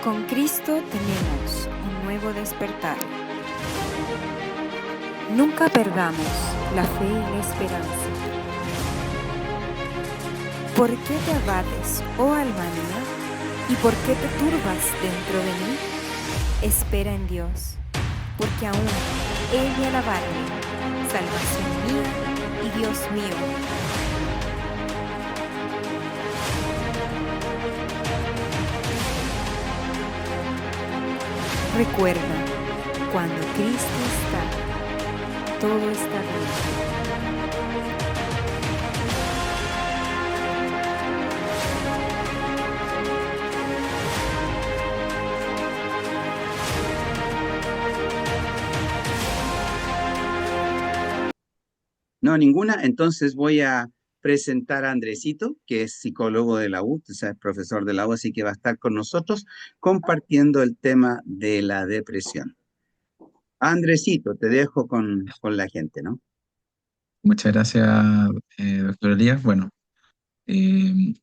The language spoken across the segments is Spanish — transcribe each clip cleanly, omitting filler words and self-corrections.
Con Cristo tenemos un nuevo despertar. Nunca perdamos la fe y la esperanza. ¿Por qué te abates, oh alma mía? ¿Y por qué te turbas dentro de mí? Espera en Dios, porque aún Él me alabarme, salvación mía y Dios mío. Recuerda, cuando Cristo está, todo está bien. No, ninguna. Entonces voy a presentar a Andresito, que es psicólogo de la U, o sea, es profesor de la U, así que va a estar con nosotros compartiendo el tema de la depresión. Andresito, te dejo con la gente, ¿no? Muchas gracias, doctor Elías. Bueno, eh,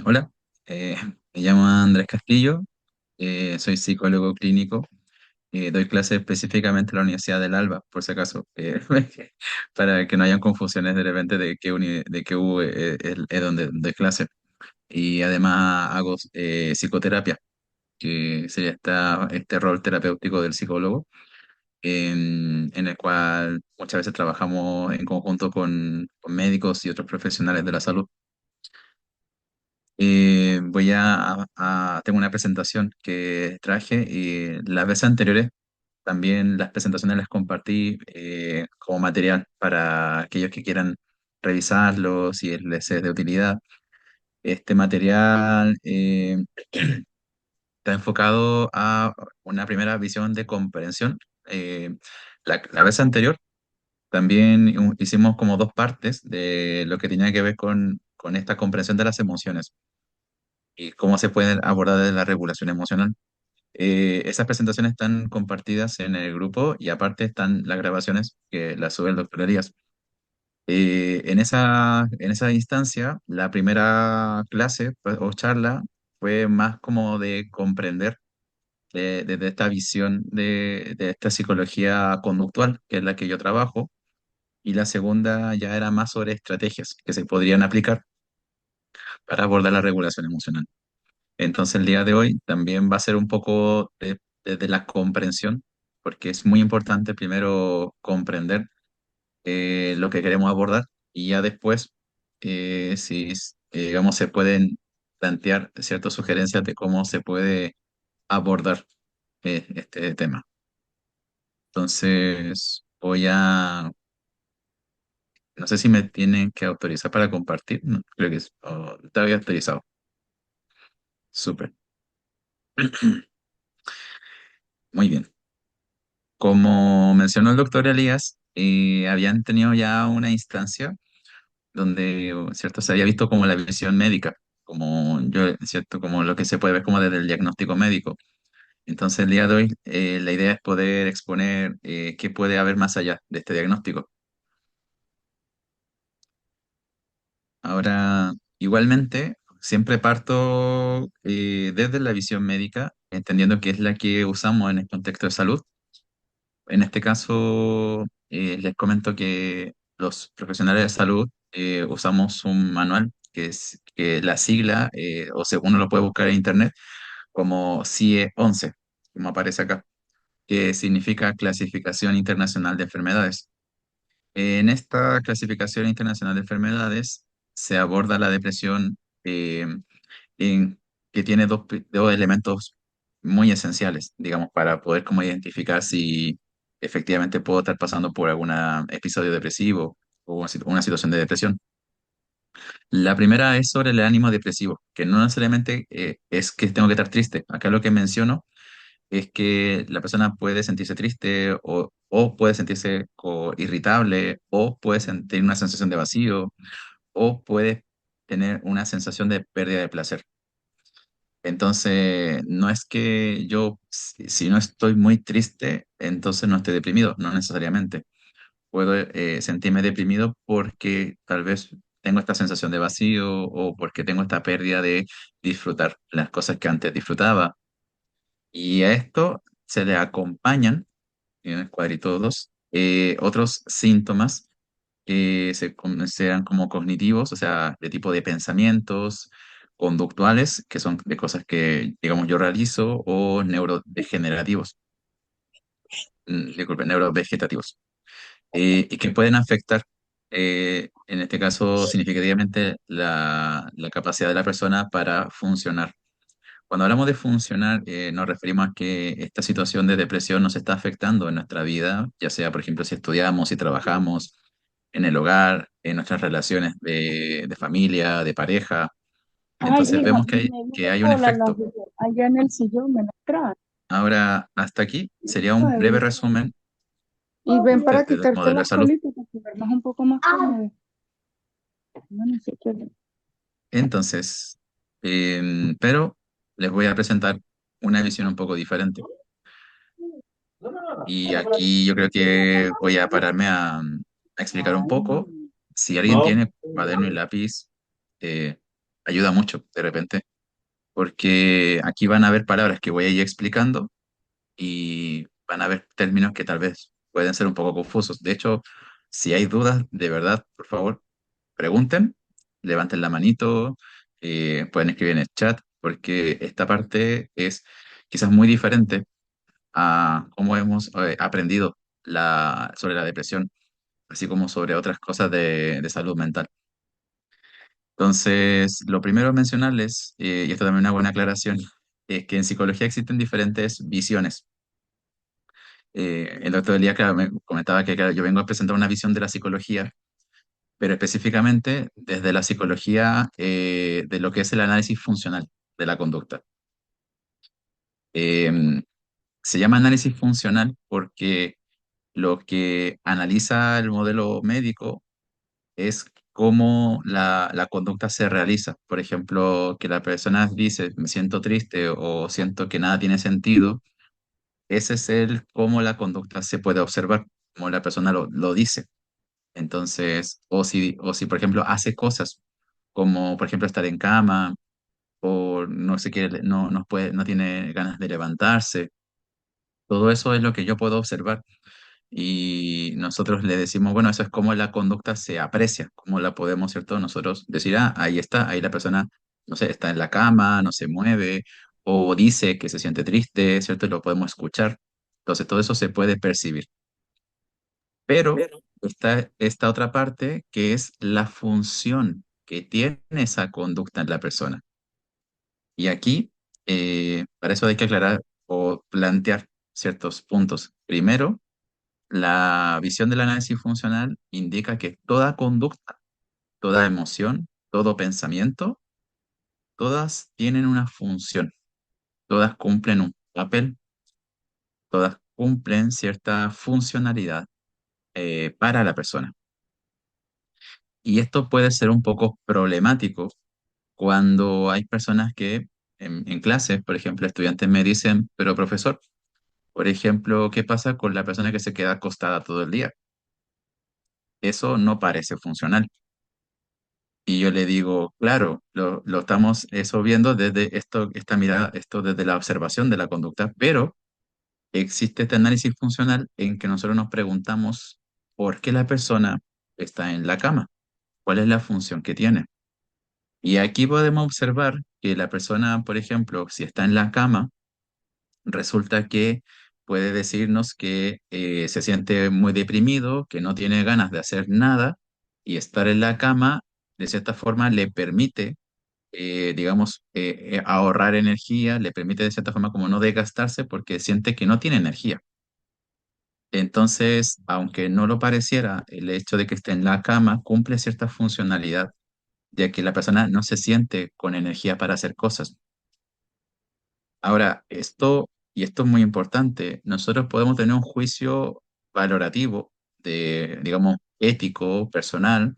hola, eh, me llamo Andrés Castillo, soy psicólogo clínico, doy clases específicamente en la Universidad del Alba, por si acaso, para que no hayan confusiones de repente de qué U es donde doy clases. Y además hago psicoterapia, que sería este rol terapéutico del psicólogo en el cual muchas veces trabajamos en conjunto con médicos y otros profesionales de la salud. Tengo una presentación que traje y las veces anteriores también las presentaciones las compartí como material para aquellos que quieran revisarlo, si les es de utilidad. Este material está enfocado a una primera visión de comprensión. La vez anterior también hicimos como dos partes de lo que tenía que ver con esta comprensión de las emociones y cómo se puede abordar desde la regulación emocional. Esas presentaciones están compartidas en el grupo y aparte están las grabaciones que las sube el doctor Elías. En esa instancia, la primera clase pues, o charla fue más como de comprender desde esta visión de esta psicología conductual, que es la que yo trabajo, y la segunda ya era más sobre estrategias que se podrían aplicar para abordar la regulación emocional. Entonces el día de hoy también va a ser un poco desde la comprensión, porque es muy importante primero comprender lo que queremos abordar y ya después, si digamos, se pueden plantear ciertas sugerencias de cómo se puede abordar este tema. Entonces, no sé si me tienen que autorizar para compartir. No, creo que te había autorizado. Súper. Muy bien. Como mencionó el doctor Elías, habían tenido ya una instancia donde, ¿cierto? Se había visto como la visión médica, como yo, ¿cierto? Como lo que se puede ver como desde el diagnóstico médico. Entonces, el día de hoy, la idea es poder exponer qué puede haber más allá de este diagnóstico. Ahora, igualmente, siempre parto desde la visión médica, entendiendo que es la que usamos en el contexto de salud. En este caso, les comento que los profesionales de salud usamos un manual que la sigla, o sea, uno lo puede buscar en internet como CIE-11, como aparece acá, que significa Clasificación Internacional de Enfermedades. En esta clasificación internacional de enfermedades se aborda la depresión eh, que tiene dos elementos muy esenciales, digamos, para poder como identificar si efectivamente puedo estar pasando por algún episodio depresivo o una situación de depresión. La primera es sobre el ánimo depresivo, que no necesariamente es que tengo que estar triste. Acá lo que menciono es que la persona puede sentirse triste o puede sentirse irritable o puede sentir una sensación de vacío o puede tener una sensación de pérdida de placer. Entonces, no es que yo, si no estoy muy triste, entonces no estoy deprimido, no necesariamente. Puedo sentirme deprimido porque tal vez tengo esta sensación de vacío o porque tengo esta pérdida de disfrutar las cosas que antes disfrutaba. Y a esto se le acompañan, en el cuadrito 2, otros síntomas que se consideran como cognitivos, o sea, de tipo de pensamientos, conductuales, que son de cosas que, digamos, yo realizo, o neurodegenerativos, disculpe, neurovegetativos, y que pueden afectar, en este caso, significativamente la capacidad de la persona para funcionar. Cuando hablamos de funcionar, nos referimos a que esta situación de depresión nos está afectando en nuestra vida, ya sea, por ejemplo, si estudiamos, si trabajamos, en el hogar, en nuestras relaciones de familia, de pareja. Ay, Entonces hija, vemos y me que vine hay un sola, efecto. allá en el sillón me la traen. Ahora, hasta aquí sería un breve Ay, resumen y ven para del quitarte modelo de la salud. colita para que duermas un poco más cómodo. No, no sé qué. Entonces, pero les voy a presentar una visión un poco diferente. Y aquí yo creo que voy a pararme a explicar un poco. Si alguien tiene cuaderno y lápiz, eh, ayuda mucho de repente, porque aquí van a haber palabras que voy a ir explicando y van a haber términos que tal vez pueden ser un poco confusos. De hecho, si hay dudas, de verdad, por favor, pregunten, levanten la manito, pueden escribir en el chat, porque esta parte es quizás muy diferente a cómo hemos aprendido sobre la depresión, así como sobre otras cosas de salud mental. Entonces, lo primero a mencionarles, y esto también es una buena aclaración, es que en psicología existen diferentes visiones. El doctor Elías, claro, me comentaba que claro, yo vengo a presentar una visión de la psicología, pero específicamente desde la psicología de lo que es el análisis funcional de la conducta. Eh, Se llama análisis funcional porque lo que analiza el modelo médico es cómo la conducta se realiza. Por ejemplo, que la persona dice, me siento triste o siento que nada tiene sentido. Ese es el cómo la conducta se puede observar, cómo la persona lo dice. Entonces, o si, por ejemplo, hace cosas como, por ejemplo, estar en cama o no se quiere, no puede, no tiene ganas de levantarse. Todo eso es lo que yo puedo observar. Y nosotros le decimos, bueno, eso es como la conducta se aprecia, cómo la podemos, ¿cierto? Nosotros decir, ah, ahí está, ahí la persona, no sé, está en la cama, no se mueve, o dice que se siente triste, ¿cierto? Y lo podemos escuchar. Entonces, todo eso se puede percibir. Pero está esta otra parte que es la función que tiene esa conducta en la persona. Y aquí, para eso hay que aclarar o plantear ciertos puntos. Primero, la visión del análisis funcional indica que toda conducta, toda emoción, todo pensamiento, todas tienen una función, todas cumplen un papel, todas cumplen cierta funcionalidad para la persona. Y esto puede ser un poco problemático cuando hay personas que en clases, por ejemplo, estudiantes me dicen, pero profesor, por ejemplo, ¿qué pasa con la persona que se queda acostada todo el día? Eso no parece funcional. Y yo le digo, claro, lo estamos eso viendo desde esto, esta mirada, esto desde la observación de la conducta, pero existe este análisis funcional en que nosotros nos preguntamos por qué la persona está en la cama, cuál es la función que tiene. Y aquí podemos observar que la persona, por ejemplo, si está en la cama, resulta que puede decirnos que se siente muy deprimido, que no tiene ganas de hacer nada y estar en la cama, de cierta forma, le permite, digamos, ahorrar energía, le permite de cierta forma como no desgastarse porque siente que no tiene energía. Entonces, aunque no lo pareciera, el hecho de que esté en la cama cumple cierta funcionalidad, ya que la persona no se siente con energía para hacer cosas. Ahora, esto es muy importante, nosotros podemos tener un juicio valorativo, digamos, ético, personal,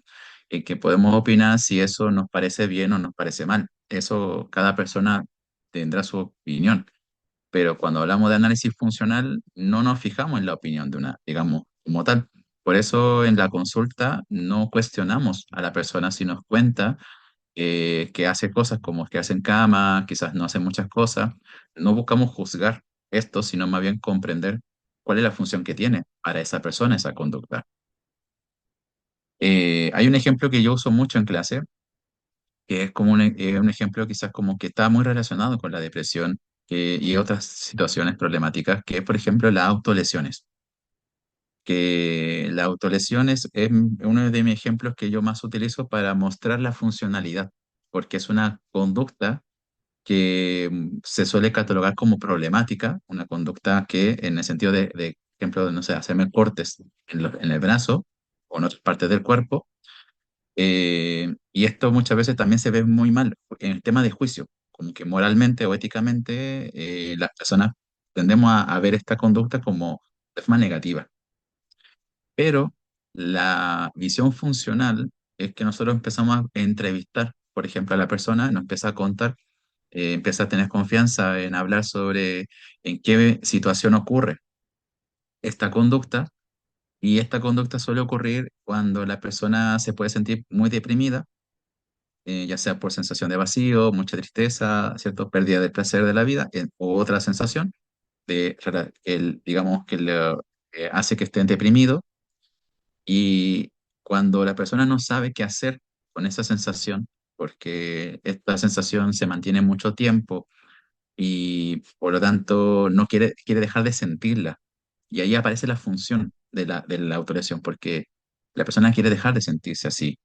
en que podemos opinar si eso nos parece bien o nos parece mal. Eso cada persona tendrá su opinión, pero cuando hablamos de análisis funcional, no nos fijamos en la opinión de una, digamos, como tal. Por eso en la consulta no cuestionamos a la persona si nos cuenta que hace cosas como quedarse en cama, quizás no hace muchas cosas, no buscamos juzgar esto, sino más bien comprender cuál es la función que tiene para esa persona esa conducta. Hay un ejemplo que yo uso mucho en clase, que es como un ejemplo quizás como que está muy relacionado con la depresión y otras situaciones problemáticas, que es, por ejemplo, las autolesiones. Que la autolesión es uno de mis ejemplos que yo más utilizo para mostrar la funcionalidad, porque es una conducta que se suele catalogar como problemática, una conducta que en el sentido de ejemplo, no sé, hacerme cortes en el brazo o en otras partes del cuerpo, y esto muchas veces también se ve muy mal en el tema de juicio, como que moralmente o éticamente las personas tendemos a ver esta conducta como de forma negativa. Pero la visión funcional es que nosotros empezamos a entrevistar, por ejemplo, a la persona, nos empieza a contar, empieza a tener confianza en hablar sobre en qué situación ocurre esta conducta, y esta conducta suele ocurrir cuando la persona se puede sentir muy deprimida, ya sea por sensación de vacío, mucha tristeza, ¿cierto? Pérdida del placer de la vida, o otra sensación digamos, que le hace que estén deprimidos. Y cuando la persona no sabe qué hacer con esa sensación, porque esta sensación se mantiene mucho tiempo y por lo tanto no quiere dejar de sentirla. Y ahí aparece la función de la autolesión, porque la persona quiere dejar de sentirse así.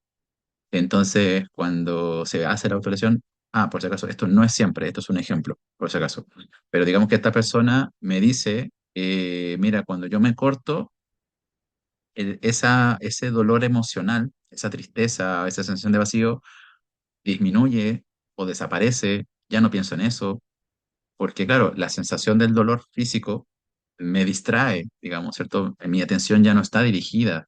Entonces, cuando se hace la autolesión, por si acaso, esto no es siempre, esto es un ejemplo, por si acaso. Pero digamos que esta persona me dice, mira, cuando yo me corto, ese dolor emocional, esa tristeza, esa sensación de vacío disminuye o desaparece, ya no pienso en eso, porque claro, la sensación del dolor físico me distrae, digamos, ¿cierto? Mi atención ya no está dirigida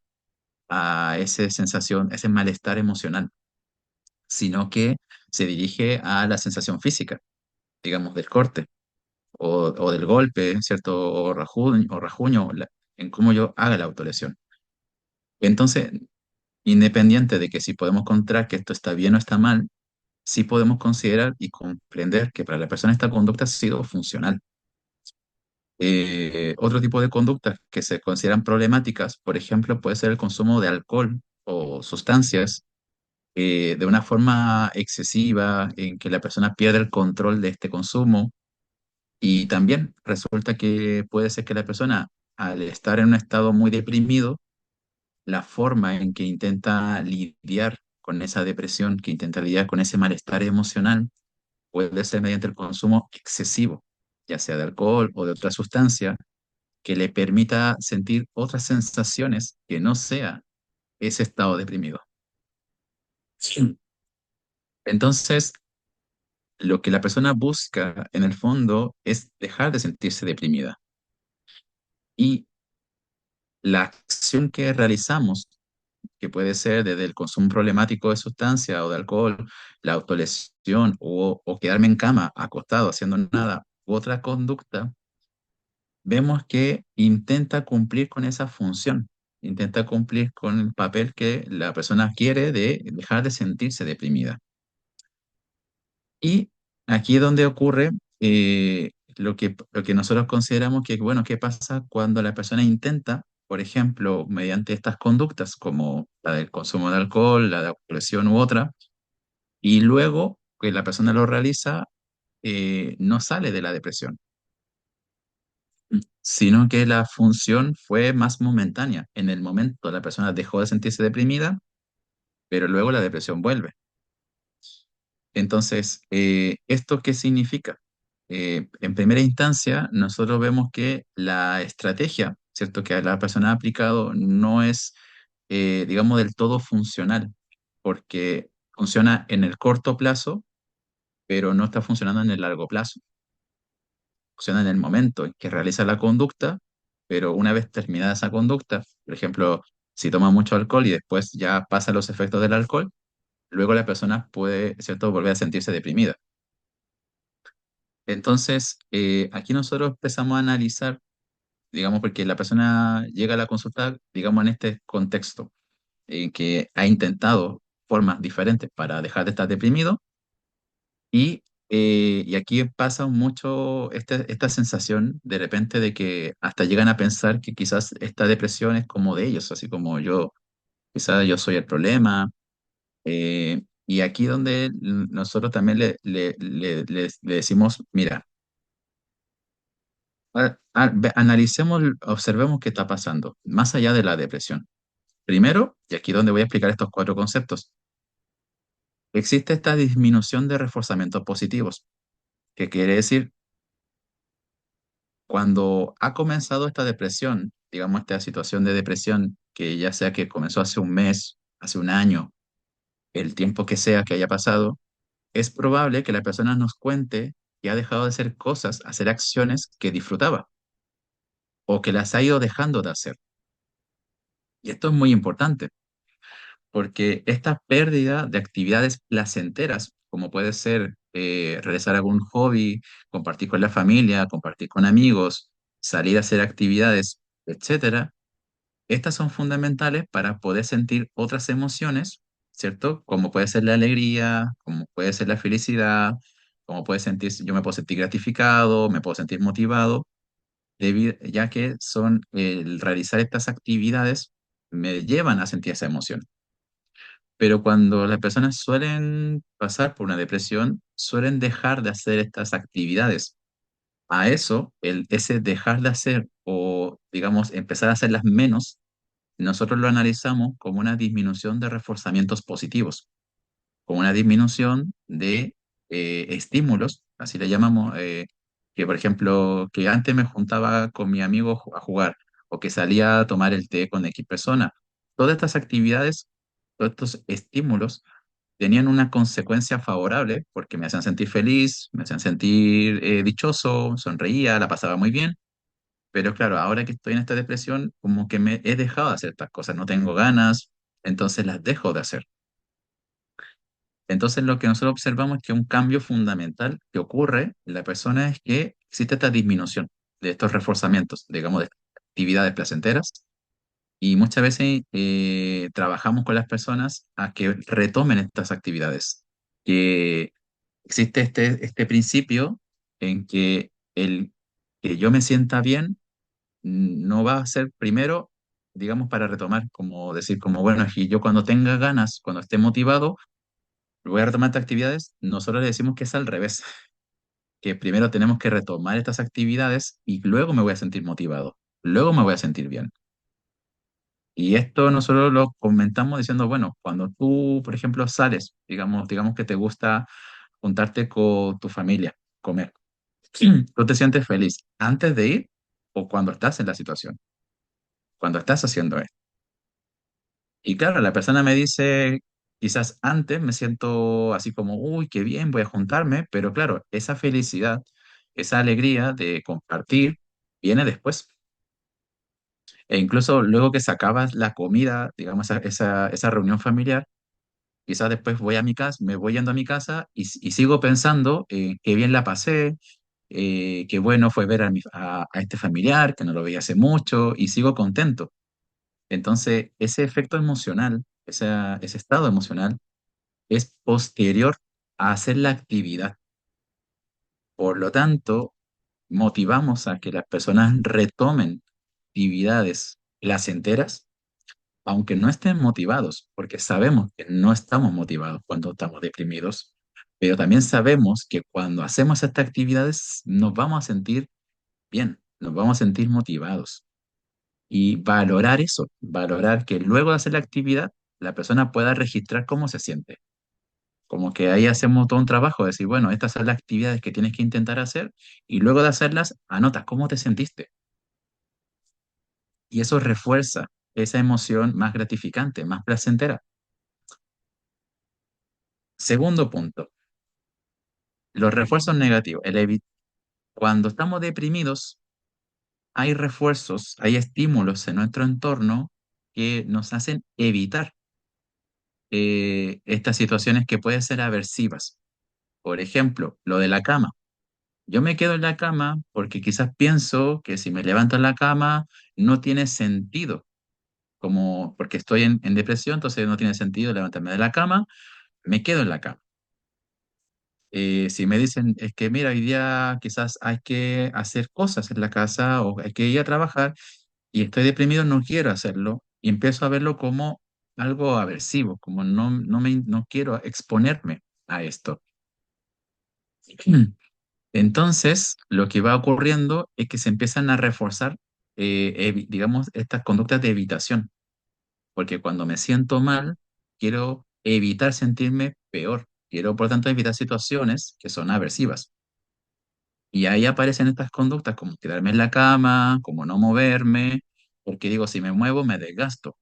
a esa sensación, ese malestar emocional, sino que se dirige a la sensación física, digamos, del corte o del golpe, ¿cierto? O rajuño en cómo yo haga la autolesión. Entonces, independiente de que si podemos encontrar que esto está bien o está mal, sí podemos considerar y comprender que para la persona esta conducta ha sido funcional. Otro tipo de conductas que se consideran problemáticas, por ejemplo, puede ser el consumo de alcohol o sustancias de una forma excesiva en que la persona pierde el control de este consumo, y también resulta que puede ser que la persona, al estar en un estado muy deprimido, la forma en que intenta lidiar con esa depresión, que intenta lidiar con ese malestar emocional, puede ser mediante el consumo excesivo, ya sea de alcohol o de otra sustancia, que le permita sentir otras sensaciones que no sea ese estado deprimido. Sí. Entonces, lo que la persona busca en el fondo es dejar de sentirse deprimida. Y la acción que realizamos, que puede ser desde el consumo problemático de sustancia o de alcohol, la autolesión o quedarme en cama acostado haciendo nada, u otra conducta, vemos que intenta cumplir con esa función, intenta cumplir con el papel que la persona quiere de dejar de sentirse deprimida. Y aquí es donde ocurre lo que nosotros consideramos que, bueno, ¿qué pasa cuando la persona intenta, por ejemplo, mediante estas conductas, como la del consumo de alcohol, la de autolesión u otra, y luego que la persona lo realiza, no sale de la depresión, sino que la función fue más momentánea? En el momento la persona dejó de sentirse deprimida, pero luego la depresión vuelve. Entonces, ¿esto qué significa? En primera instancia, nosotros vemos que la estrategia, ¿cierto?, que la persona ha aplicado no es, digamos, del todo funcional, porque funciona en el corto plazo, pero no está funcionando en el largo plazo. Funciona en el momento en que realiza la conducta, pero una vez terminada esa conducta, por ejemplo, si toma mucho alcohol y después ya pasa los efectos del alcohol, luego la persona puede, ¿cierto?, volver a sentirse deprimida. Entonces, aquí nosotros empezamos a analizar, digamos, porque la persona llega a la consulta, digamos, en este contexto, que ha intentado formas diferentes para dejar de estar deprimido. Y aquí pasa mucho esta sensación de repente de que hasta llegan a pensar que quizás esta depresión es como de ellos, así como yo, quizás yo soy el problema. Y aquí donde nosotros también le decimos, mira, analicemos, observemos qué está pasando, más allá de la depresión. Primero, y aquí donde voy a explicar estos cuatro conceptos, existe esta disminución de reforzamientos positivos, que quiere decir, cuando ha comenzado esta depresión, digamos esta situación de depresión, que ya sea que comenzó hace un mes, hace un año, el tiempo que sea que haya pasado, es probable que la persona nos cuente que ha dejado de hacer cosas, hacer acciones que disfrutaba o que las ha ido dejando de hacer. Y esto es muy importante porque esta pérdida de actividades placenteras, como puede ser realizar algún hobby, compartir con la familia, compartir con amigos, salir a hacer actividades, etcétera, estas son fundamentales para poder sentir otras emociones, ¿cierto? Como puede ser la alegría, como puede ser la felicidad, como puede sentir, yo me puedo sentir gratificado, me puedo sentir motivado, ya que son el realizar estas actividades me llevan a sentir esa emoción. Pero cuando las personas suelen pasar por una depresión, suelen dejar de hacer estas actividades. A eso, ese dejar de hacer o, digamos, empezar a hacerlas menos, nosotros lo analizamos como una disminución de reforzamientos positivos, como una disminución de estímulos, así le llamamos, que por ejemplo, que antes me juntaba con mi amigo a jugar o que salía a tomar el té con X persona. Todas estas actividades, todos estos estímulos tenían una consecuencia favorable porque me hacían sentir feliz, me hacían sentir dichoso, sonreía, la pasaba muy bien. Pero claro, ahora que estoy en esta depresión, como que me he dejado de hacer estas cosas, no tengo ganas, entonces las dejo de hacer. Entonces lo que nosotros observamos es que un cambio fundamental que ocurre en la persona es que existe esta disminución de estos reforzamientos, digamos, de actividades placenteras, y muchas veces trabajamos con las personas a que retomen estas actividades, que existe este principio en que el que yo me sienta bien no va a ser primero, digamos, para retomar, como decir, como bueno, y yo cuando tenga ganas, cuando esté motivado, voy a retomar estas actividades. Nosotros le decimos que es al revés, que primero tenemos que retomar estas actividades y luego me voy a sentir motivado, luego me voy a sentir bien. Y esto nosotros lo comentamos diciendo, bueno, cuando tú, por ejemplo, sales, digamos que te gusta juntarte con tu familia, comer, tú te sientes feliz antes de ir o cuando estás en la situación, cuando estás haciendo esto. Y claro, la persona me dice, quizás antes me siento así como, uy, qué bien, voy a juntarme, pero claro, esa felicidad, esa alegría de compartir viene después. E incluso luego que se acaba la comida, digamos, esa reunión familiar, quizás después voy a mi casa, me voy yendo a mi casa y sigo pensando qué bien la pasé, qué bueno fue ver a este familiar, que no lo veía hace mucho, y sigo contento. Entonces, ese efecto emocional, ese estado emocional, es posterior a hacer la actividad. Por lo tanto, motivamos a que las personas retomen actividades placenteras, aunque no estén motivados, porque sabemos que no estamos motivados cuando estamos deprimidos, pero también sabemos que cuando hacemos estas actividades nos vamos a sentir bien, nos vamos a sentir motivados. Y valorar eso, valorar que luego de hacer la actividad, la persona pueda registrar cómo se siente. Como que ahí hacemos todo un trabajo, de decir, bueno, estas son las actividades que tienes que intentar hacer y luego de hacerlas, anotas cómo te sentiste. Y eso refuerza esa emoción más gratificante, más placentera. Segundo punto, los refuerzos negativos. Cuando estamos deprimidos, hay refuerzos, hay estímulos en nuestro entorno que nos hacen evitar estas situaciones que pueden ser aversivas. Por ejemplo, lo de la cama. Yo me quedo en la cama porque quizás pienso que si me levanto en la cama no tiene sentido, como porque estoy en depresión, entonces no tiene sentido levantarme de la cama, me quedo en la cama. Si me dicen, es que mira, hoy día quizás hay que hacer cosas en la casa o hay que ir a trabajar y estoy deprimido, no quiero hacerlo y empiezo a verlo como algo aversivo, como no quiero exponerme a esto. Entonces, lo que va ocurriendo es que se empiezan a reforzar, digamos, estas conductas de evitación, porque cuando me siento mal, quiero evitar sentirme peor, quiero, por tanto, evitar situaciones que son aversivas. Y ahí aparecen estas conductas como quedarme en la cama, como no moverme, porque digo, si me muevo me desgasto,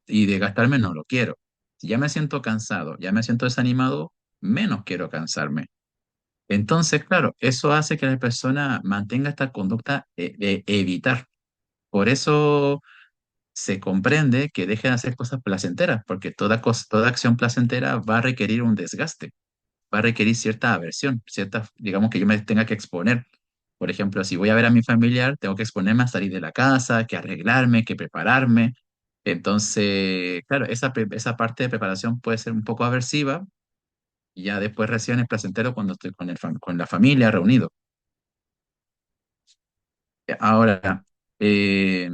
y desgastarme no lo quiero. Si ya me siento cansado, ya me siento desanimado, menos quiero cansarme. Entonces, claro, eso hace que la persona mantenga esta conducta de evitar. Por eso se comprende que deje de hacer cosas placenteras, porque toda acción placentera va a requerir un desgaste, va a requerir cierta aversión, digamos que yo me tenga que exponer. Por ejemplo, si voy a ver a mi familiar, tengo que exponerme a salir de la casa, que arreglarme, que prepararme. Entonces, claro, esa parte de preparación puede ser un poco aversiva y ya después recién es placentero cuando estoy con la familia reunido. Ahora, eh,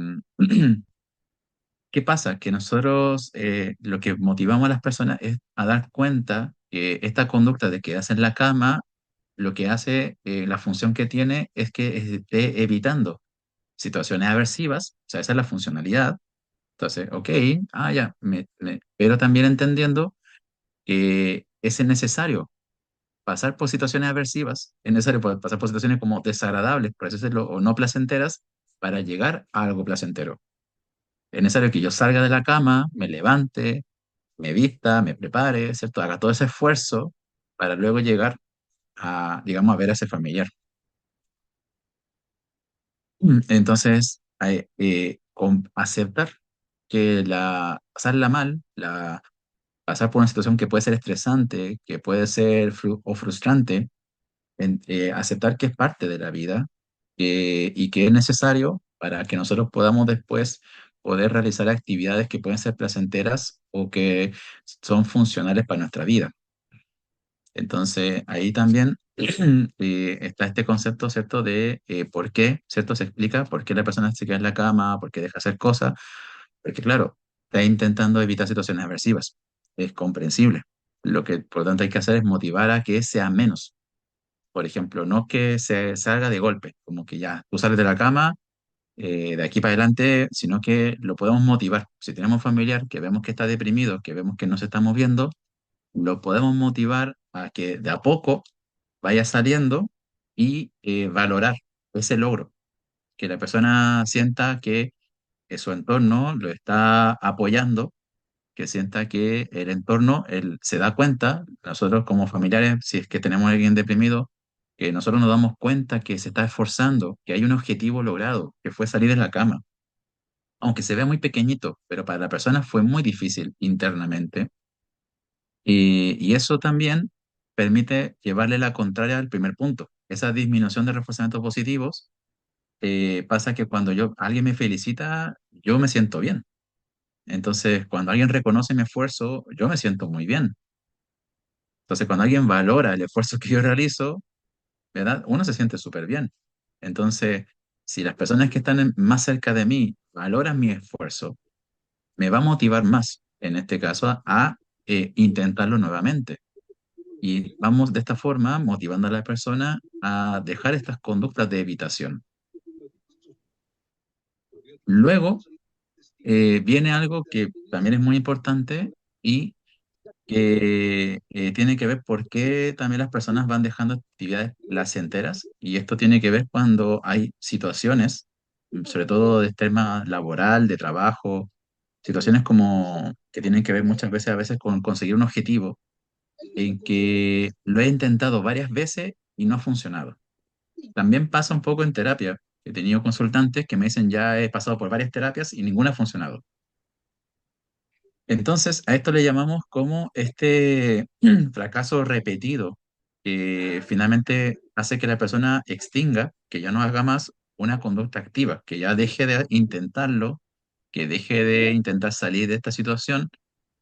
¿qué pasa? Que nosotros lo que motivamos a las personas es a dar cuenta que esta conducta de quedarse en la cama, lo que hace, la función que tiene es que esté evitando situaciones aversivas, o sea, esa es la funcionalidad. Entonces, ok, ya, pero también entendiendo que es necesario pasar por situaciones aversivas, es necesario pasar por situaciones como desagradables, por así decirlo, o no placenteras, para llegar a algo placentero. Es necesario que yo salga de la cama, me levante, me vista, me prepare, ¿cierto? Haga todo ese esfuerzo para luego llegar a, digamos, a ver a ese familiar. Entonces, aceptar que pasarla mal, pasar por una situación que puede ser estresante, que puede ser o frustrante, aceptar que es parte de la vida y que es necesario para que nosotros podamos después poder realizar actividades que pueden ser placenteras o que son funcionales para nuestra vida. Entonces, ahí también está este concepto, ¿cierto? De por qué, ¿cierto? Se explica por qué la persona se queda en la cama, por qué deja hacer cosas, porque claro, está intentando evitar situaciones aversivas. Es comprensible. Lo que, por lo tanto, hay que hacer es motivar a que sea menos. Por ejemplo, no que se salga de golpe, como que ya tú sales de la cama de aquí para adelante, sino que lo podemos motivar. Si tenemos un familiar que vemos que está deprimido, que vemos que no se está moviendo, lo podemos motivar a que de a poco vaya saliendo y valorar ese logro, que la persona sienta que su entorno lo está apoyando, que sienta que el entorno él, se da cuenta, nosotros como familiares, si es que tenemos a alguien deprimido, que nosotros nos damos cuenta que se está esforzando, que hay un objetivo logrado, que fue salir de la cama, aunque se vea muy pequeñito, pero para la persona fue muy difícil internamente. Y eso también permite llevarle la contraria al primer punto. Esa disminución de reforzamientos positivos pasa que cuando alguien me felicita, yo me siento bien. Entonces, cuando alguien reconoce mi esfuerzo, yo me siento muy bien. Entonces, cuando alguien valora el esfuerzo que yo realizo, ¿verdad? Uno se siente súper bien. Entonces, si las personas que están más cerca de mí valoran mi esfuerzo, me va a motivar más, en este caso, a intentarlo nuevamente. Y vamos de esta forma motivando a la persona a dejar estas conductas de evitación. Luego viene algo que también es muy importante y que tiene que ver por qué también las personas van dejando actividades placenteras. Y esto tiene que ver cuando hay situaciones, sobre todo de tema laboral, de trabajo, situaciones como que tienen que ver muchas veces a veces con conseguir un objetivo en que lo he intentado varias veces y no ha funcionado. También pasa un poco en terapia. He tenido consultantes que me dicen ya he pasado por varias terapias y ninguna ha funcionado. Entonces, a esto le llamamos como este fracaso repetido, que finalmente hace que la persona extinga, que ya no haga más una conducta activa, que ya deje de intentarlo, que deje de intentar salir de esta situación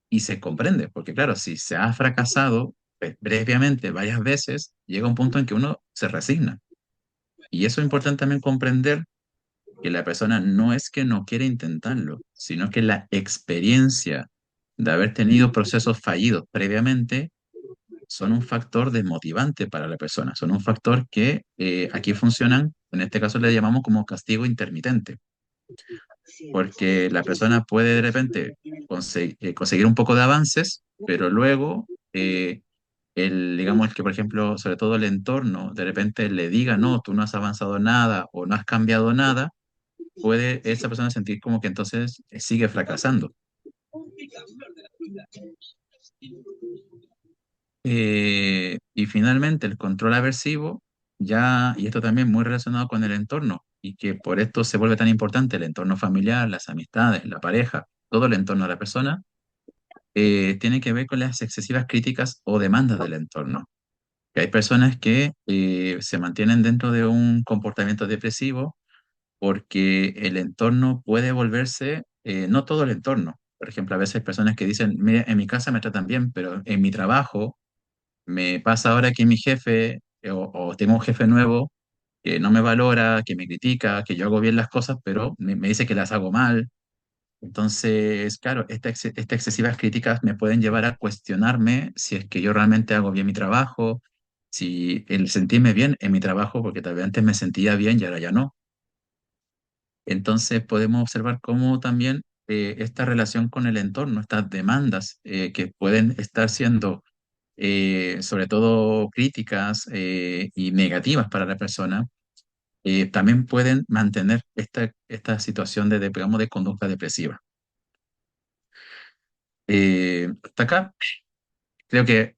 y se comprende, porque claro, si se ha fracasado previamente varias veces, llega un punto en que uno se resigna. Y eso es importante también comprender que la persona no es que no quiere intentarlo, sino que la experiencia de haber tenido procesos fallidos previamente son un factor desmotivante para la persona, son un factor que aquí funcionan, en este caso le llamamos como castigo intermitente, porque la persona puede de repente conseguir un poco de avances, pero luego digamos que, por ejemplo, sobre todo el entorno, de repente le diga, no, tú no has avanzado nada o no has cambiado nada, puede esa persona sentir como que entonces sigue fracasando. Y finalmente el control aversivo, ya, y esto también muy relacionado con el entorno, y que por esto se vuelve tan importante el entorno familiar, las amistades, la pareja, todo el entorno de la persona, tiene que ver con las excesivas críticas o demandas del entorno. Que hay personas que se mantienen dentro de un comportamiento depresivo porque el entorno puede volverse, no todo el entorno. Por ejemplo, a veces hay personas que dicen, mire, en mi casa me tratan bien, pero en mi trabajo me pasa ahora que mi jefe o tengo un jefe nuevo que no me valora, que me critica, que yo hago bien las cosas, pero me dice que las hago mal. Entonces, claro, estas excesivas críticas me pueden llevar a cuestionarme si es que yo realmente hago bien mi trabajo, si el sentirme bien en mi trabajo, porque tal vez antes me sentía bien y ahora ya no. Entonces podemos observar cómo también esta relación con el entorno, estas demandas que pueden estar siendo sobre todo críticas y negativas para la persona, también pueden mantener esta situación digamos, de conducta depresiva. Hasta acá creo que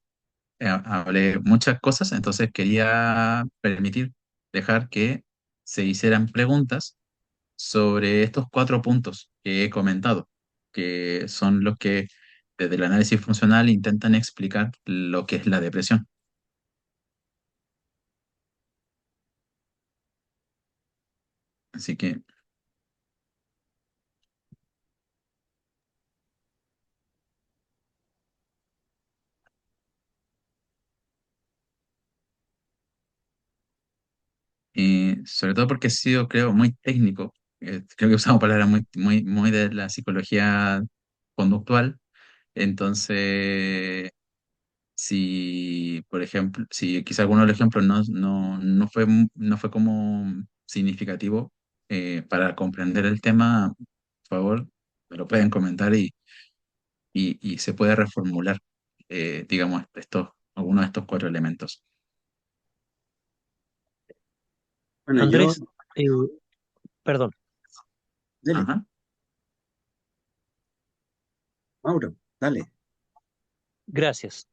hablé muchas cosas, entonces quería dejar que se hicieran preguntas sobre estos 4 puntos que he comentado, que son los que desde el análisis funcional intentan explicar lo que es la depresión. Así que sobre todo porque he sido, creo, muy técnico. Creo que usamos palabras muy de la psicología conductual. Entonces, si, por ejemplo, si quizá alguno de los ejemplos no fue como significativo para comprender el tema, por favor, me lo pueden comentar y se puede reformular, digamos, algunos de estos 4 elementos. Bueno, yo, Andrés, eh, perdón, dele, Ajá. Mauro, dale. gracias.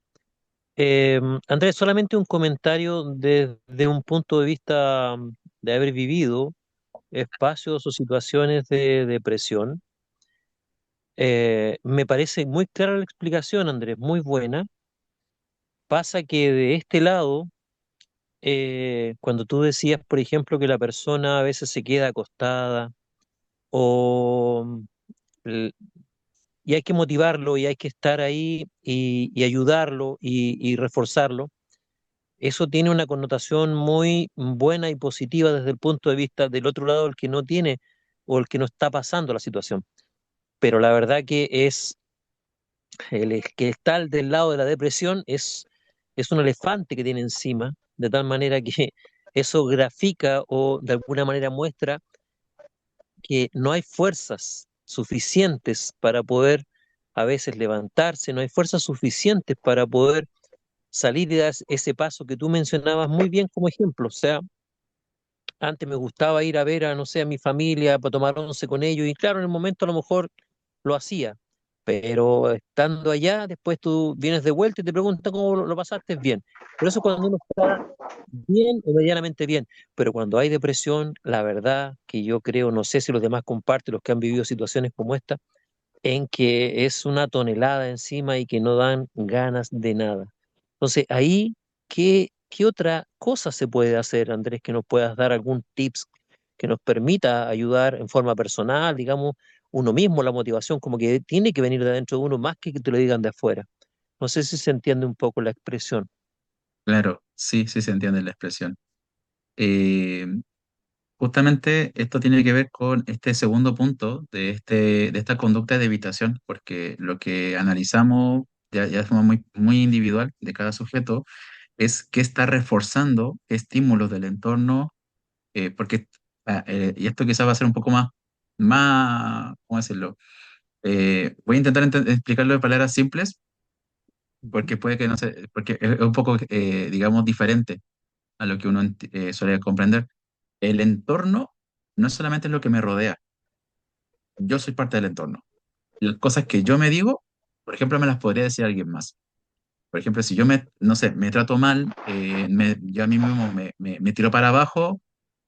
Andrés, solamente un comentario desde un punto de vista de haber vivido espacios o situaciones de depresión. Me parece muy clara la explicación, Andrés, muy buena. Pasa que de este lado, cuando tú decías, por ejemplo, que la persona a veces se queda acostada o l- y hay que motivarlo y hay que estar ahí y ayudarlo y reforzarlo. Eso tiene una connotación muy buena y positiva desde el punto de vista del otro lado, el que no tiene o el que no está pasando la situación. Pero la verdad que es que está del lado de la depresión es un elefante que tiene encima, de tal manera que eso grafica o de alguna manera muestra que no hay fuerzas suficientes para poder a veces levantarse, no hay fuerzas suficientes para poder salir y dar ese paso que tú mencionabas muy bien como ejemplo. O sea, antes me gustaba ir a ver a, no sé, a mi familia para tomar once con ellos y claro, en el momento a lo mejor lo hacía, pero estando allá, después tú vienes de vuelta y te preguntan cómo lo pasaste bien. Pero eso cuando uno está bien o medianamente bien, pero cuando hay depresión, la verdad que yo creo, no sé si los demás comparten, los que han vivido situaciones como esta, en que es una tonelada encima y que no dan ganas de nada. Entonces, ahí, ¿qué otra cosa se puede hacer, Andrés, que nos puedas dar algún tips que nos permita ayudar en forma personal, digamos, uno mismo, la motivación, como que tiene que venir de adentro de uno más que te lo digan de afuera. No sé si se entiende un poco la expresión. Claro, sí, sí se entiende la expresión. Eh, Justamente esto tiene que ver con este segundo punto de esta conducta de evitación, porque lo que analizamos ya de forma muy individual de cada sujeto es qué está reforzando, qué estímulos del entorno, porque, y esto quizás va a ser un poco ¿cómo decirlo? Voy a intentar explicarlo de palabras simples, Ujú. porque puede que no sé, porque es un poco, digamos, diferente a lo que uno suele comprender. El entorno no es solamente lo que me rodea, yo soy parte del entorno. Las cosas que yo me digo, por ejemplo, me las podría decir alguien más. Por ejemplo, si yo no sé, me trato mal, yo a mí mismo me tiro para abajo,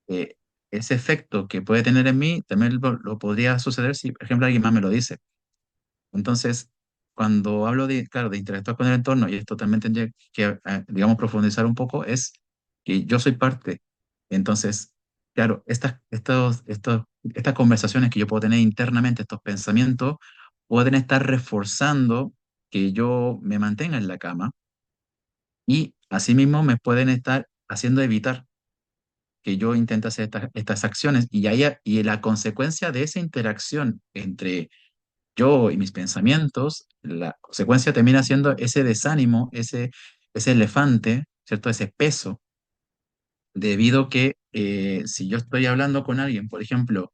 eh, ese efecto que puede tener en mí también lo podría suceder si, por ejemplo, alguien más me lo dice. Entonces, cuando hablo de, claro, de interactuar con el entorno, y esto también tendría que, digamos, profundizar un poco, es que yo soy parte. Entonces, claro, estas conversaciones que yo puedo tener internamente, estos pensamientos, pueden estar reforzando que yo me mantenga en la cama y asimismo me pueden estar haciendo evitar que yo intente hacer estas acciones. Y la consecuencia de esa interacción entre yo y mis pensamientos, la consecuencia termina siendo ese desánimo, ese elefante, ¿cierto? Ese peso, debido que si yo estoy hablando con alguien, por ejemplo,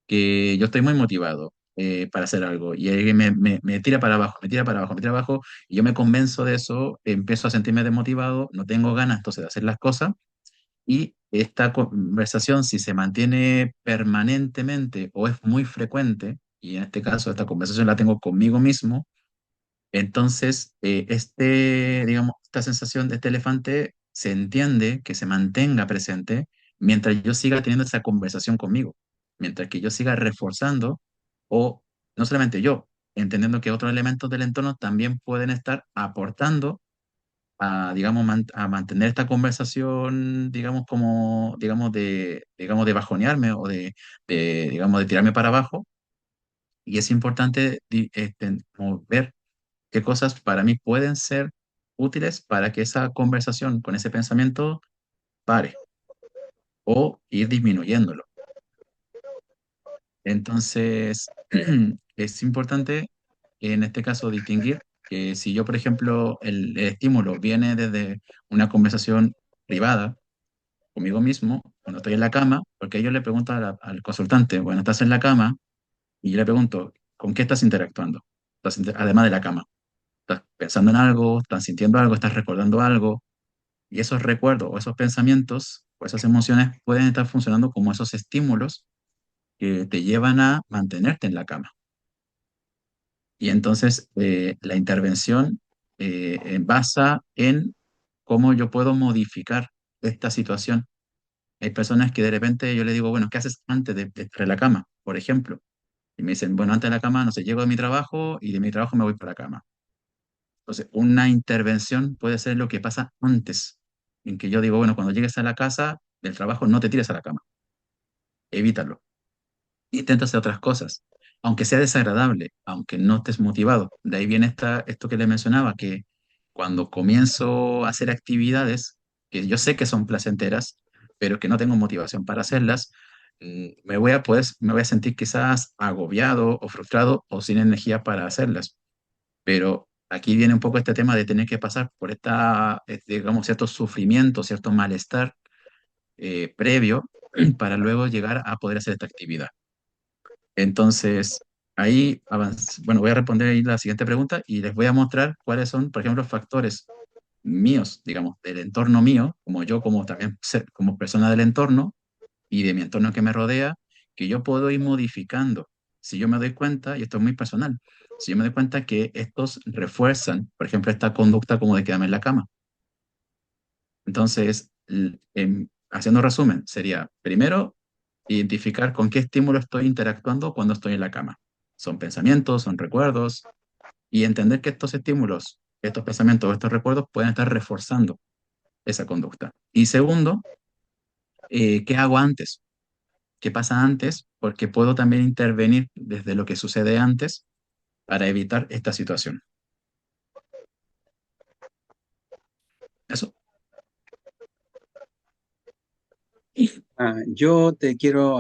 que yo estoy muy motivado para hacer algo y alguien me tira para abajo, me tira para abajo, me tira abajo, y yo me convenzo de eso, empiezo a sentirme desmotivado, no tengo ganas entonces de hacer las cosas, y esta conversación, si se mantiene permanentemente o es muy frecuente, y en este caso esta conversación la tengo conmigo mismo, entonces digamos, esta sensación de este elefante se entiende que se mantenga presente mientras yo siga teniendo esa conversación conmigo, mientras que yo siga reforzando, o no solamente yo, entendiendo que otros elementos del entorno también pueden estar aportando a, digamos, a mantener esta conversación, digamos, digamos, de bajonearme o digamos, de tirarme para abajo. Y es importante como ver qué cosas para mí pueden ser útiles para que esa conversación con ese pensamiento pare o ir disminuyéndolo. Entonces, es importante en este caso distinguir que si yo, por ejemplo, el estímulo viene desde una conversación privada conmigo mismo, cuando estoy en la cama, porque yo le pregunto al consultante, bueno, estás en la cama, y yo le pregunto, ¿con qué estás interactuando? Además de la cama. ¿Estás pensando en algo? ¿Estás sintiendo algo? ¿Estás recordando algo? Y esos recuerdos o esos pensamientos o esas emociones pueden estar funcionando como esos estímulos que te llevan a mantenerte en la cama. Y entonces la intervención basa en cómo yo puedo modificar esta situación. Hay personas que de repente yo les digo, bueno, ¿qué haces antes de estar en la cama? Por ejemplo, y me dicen, bueno, antes de la cama, no sé, llego de mi trabajo y de mi trabajo me voy para la cama. Entonces, una intervención puede ser lo que pasa antes, en que yo digo, bueno, cuando llegues a la casa del trabajo, no te tires a la cama, evítalo. Intenta hacer otras cosas, aunque sea desagradable, aunque no estés motivado. De ahí viene esto que le mencionaba, que cuando comienzo a hacer actividades que yo sé que son placenteras, pero que no tengo motivación para hacerlas, me voy a sentir quizás agobiado o frustrado o sin energía para hacerlas. Pero aquí viene un poco este tema de tener que pasar por digamos, cierto sufrimiento, cierto malestar previo para luego llegar a poder hacer esta actividad. Entonces, bueno, voy a responder ahí la siguiente pregunta y les voy a mostrar cuáles son, por ejemplo, factores míos, digamos, del entorno mío, como yo, como también como persona del entorno y de mi entorno que me rodea, que yo puedo ir modificando. Si yo me doy cuenta, y esto es muy personal, si yo me doy cuenta que estos refuerzan, por ejemplo, esta conducta como de quedarme en la cama. Entonces, haciendo resumen, sería primero identificar con qué estímulo estoy interactuando cuando estoy en la cama. Son pensamientos, son recuerdos, y entender que estos estímulos, estos pensamientos o estos recuerdos pueden estar reforzando esa conducta. Y segundo, ¿qué hago antes? qué pasa antes, porque puedo también intervenir desde lo que sucede antes para evitar esta situación. Eso. Yo te quiero,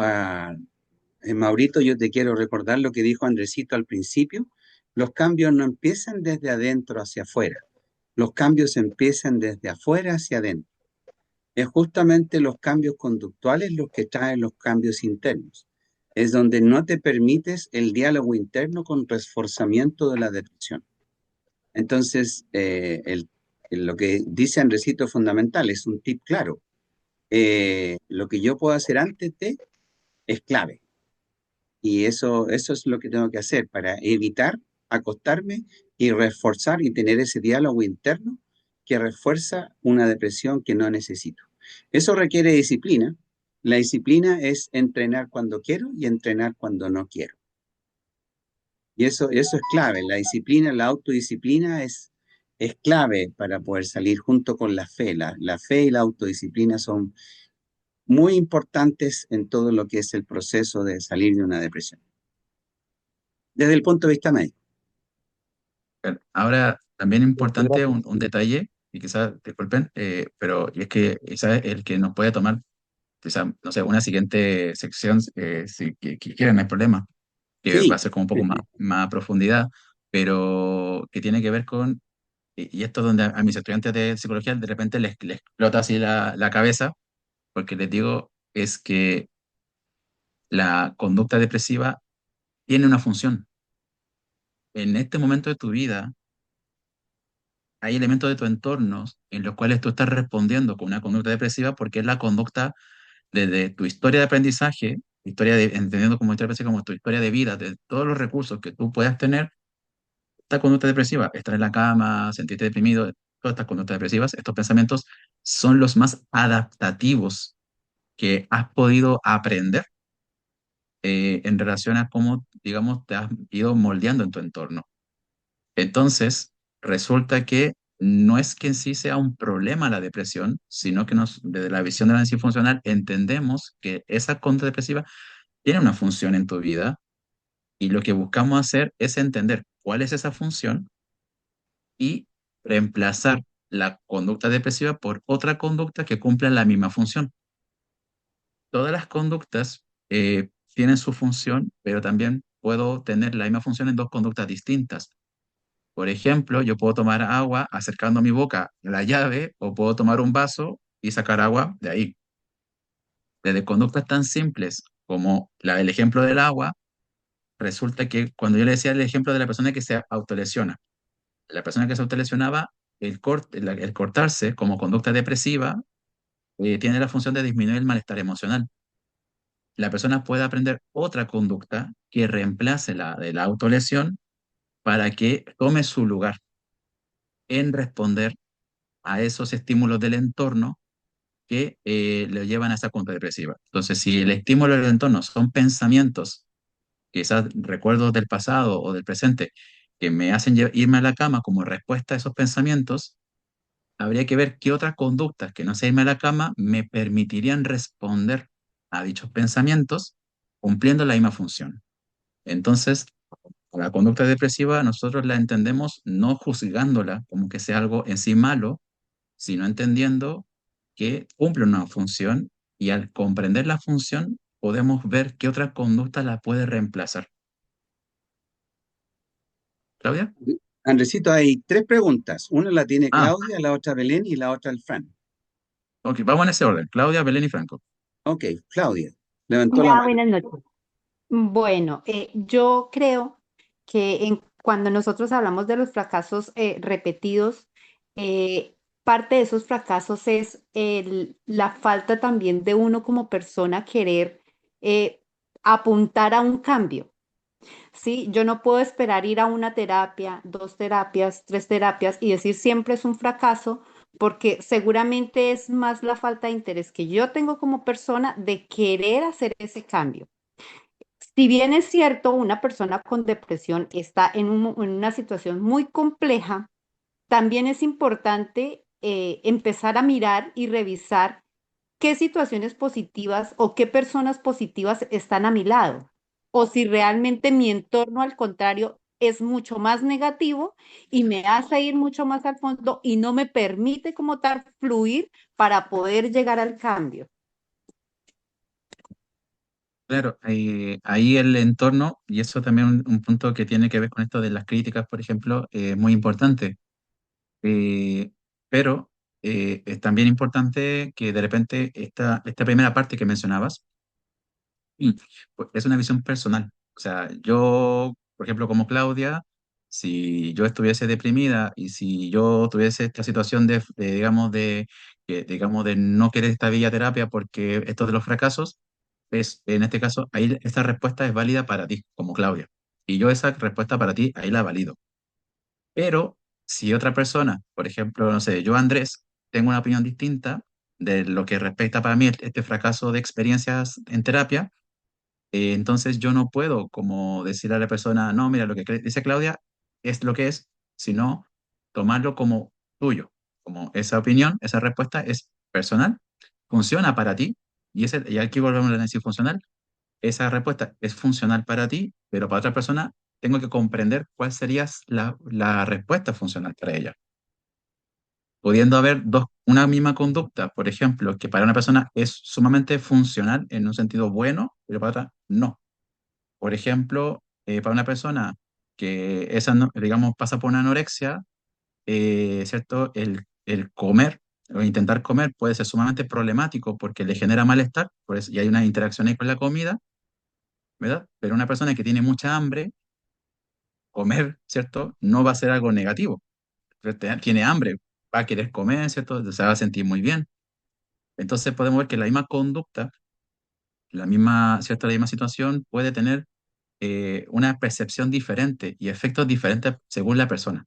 Maurito, yo te quiero recordar lo que dijo Andresito al principio. Los cambios no empiezan desde adentro hacia afuera. Los cambios empiezan desde afuera hacia adentro. Es justamente los cambios conductuales los que traen los cambios internos. Es donde no te permites el diálogo interno con reforzamiento de la depresión. Entonces, lo que dice Andresito es fundamental, es un tip claro. Lo que yo puedo hacer antes de es clave. Y eso es lo que tengo que hacer para evitar acostarme y reforzar y tener ese diálogo interno que refuerza una depresión que no necesito. Eso requiere disciplina. La disciplina es entrenar cuando quiero y entrenar cuando no quiero. Y eso es clave. La disciplina, la autodisciplina es clave para poder salir junto con la fe. La fe y la autodisciplina son muy importantes en todo lo que es el proceso de salir de una depresión, desde el punto de vista médico. Ahora, también importante Gracias. un detalle, y quizás, disculpen, pero y es que quizás el que nos puede tomar, quizás, no sé, una siguiente sección, si que quieren, no hay problema, que va a Sí, ser como un poco más a profundidad, pero que tiene que ver con, y esto es donde a mis estudiantes de psicología de repente les explota así la cabeza, porque les digo, es que la conducta depresiva tiene una función. En este momento de tu vida, hay elementos de tu entorno en los cuales tú estás respondiendo con una conducta depresiva porque es la conducta desde tu historia de aprendizaje, entendiendo como historia depresiva como tu historia de vida, de todos los recursos que tú puedas tener, esta conducta depresiva, estar en la cama, sentirte deprimido, todas estas conductas depresivas, estos pensamientos son los más adaptativos que has podido aprender en relación a cómo, digamos, te has ido moldeando en tu entorno. Entonces, resulta que no es que en sí sea un problema la depresión, sino que desde la visión del análisis funcional entendemos que esa conducta depresiva tiene una función en tu vida y lo que buscamos hacer es entender cuál es esa función y reemplazar la conducta depresiva por otra conducta que cumpla la misma función. Todas las conductas tienen su función, pero también puedo tener la misma función en dos conductas distintas. Por ejemplo, yo puedo tomar agua acercando mi boca a la llave o puedo tomar un vaso y sacar agua de ahí. Desde conductas tan simples como la del ejemplo del agua, resulta que cuando yo le decía el ejemplo de la persona que se autolesiona, la persona que se autolesionaba, el cortarse como conducta depresiva tiene la función de disminuir el malestar emocional. La persona puede aprender otra conducta que reemplace la de la autolesión para que tome su lugar en responder a esos estímulos del entorno que le llevan a esa conducta depresiva. Entonces, si el estímulo del entorno son pensamientos, quizás recuerdos del pasado o del presente, que me hacen irme a la cama como respuesta a esos pensamientos, habría que ver qué otras conductas que no sea irme a la cama me permitirían responder a dichos pensamientos cumpliendo la misma función. Entonces, la conducta depresiva nosotros la entendemos no juzgándola como que sea algo en sí malo, sino entendiendo que cumple una función y al comprender la función podemos ver qué otra conducta la puede reemplazar. ¿Claudia? Andresito, hay tres preguntas. Una la tiene Ah, Claudia, la otra Belén y la otra el Fran. ok, vamos en ese orden. Claudia, Belén y Franco. Ok, Claudia, levantó la Hola, mano. buenas noches. Bueno, yo creo que cuando nosotros hablamos de los fracasos repetidos, eh, parte de esos fracasos es la falta también de uno como persona querer apuntar a un cambio. Sí, yo no puedo esperar ir a una terapia, dos terapias, tres terapias y decir siempre es un fracaso, porque seguramente es más la falta de interés que yo tengo como persona de querer hacer ese cambio. Si bien es cierto, una persona con depresión está en una situación muy compleja, también es importante empezar a mirar y revisar qué situaciones positivas o qué personas positivas están a mi lado, o si realmente mi entorno, al contrario, es mucho más negativo y me hace ir mucho más al fondo y no me permite como tal fluir para poder llegar al cambio. Claro, ahí el entorno, y eso también un punto que tiene que ver con esto de las críticas, por ejemplo, es muy importante. Eh, pero es también importante que de repente esta primera parte que mencionabas, pues, es una visión personal. O sea, yo, por ejemplo, como Claudia, si yo estuviese deprimida y si yo tuviese esta situación digamos, digamos, de no querer esta vía terapia porque esto de los fracasos, es, en este caso, ahí esta respuesta es válida para ti, como Claudia. Y yo esa respuesta para ti, ahí la valido. Pero si otra persona, por ejemplo, no sé, yo Andrés, tengo una opinión distinta de lo que respecta para mí este fracaso de experiencias en terapia, entonces yo no puedo como decirle a la persona, no, mira, lo que dice Claudia es lo que es, sino tomarlo como tuyo, como esa opinión, esa respuesta es personal, funciona para ti, y aquí volvemos a decir funcional, esa respuesta es funcional para ti, pero para otra persona tengo que comprender cuál sería la respuesta funcional para ella. Pudiendo haber una misma conducta, por ejemplo, que para una persona es sumamente funcional en un sentido bueno, pero para otra no. Por ejemplo, para una persona que digamos, pasa por una anorexia, ¿cierto? El comer o intentar comer puede ser sumamente problemático porque le genera malestar, y hay una interacción ahí con la comida, ¿verdad? Pero una persona que tiene mucha hambre, comer, ¿cierto? No va a ser algo negativo. Tiene hambre, va a querer comer, ¿cierto? Se va a sentir muy bien. Entonces podemos ver que la misma conducta, la misma, ¿cierto? La misma situación puede tener una percepción diferente y efectos diferentes según la persona.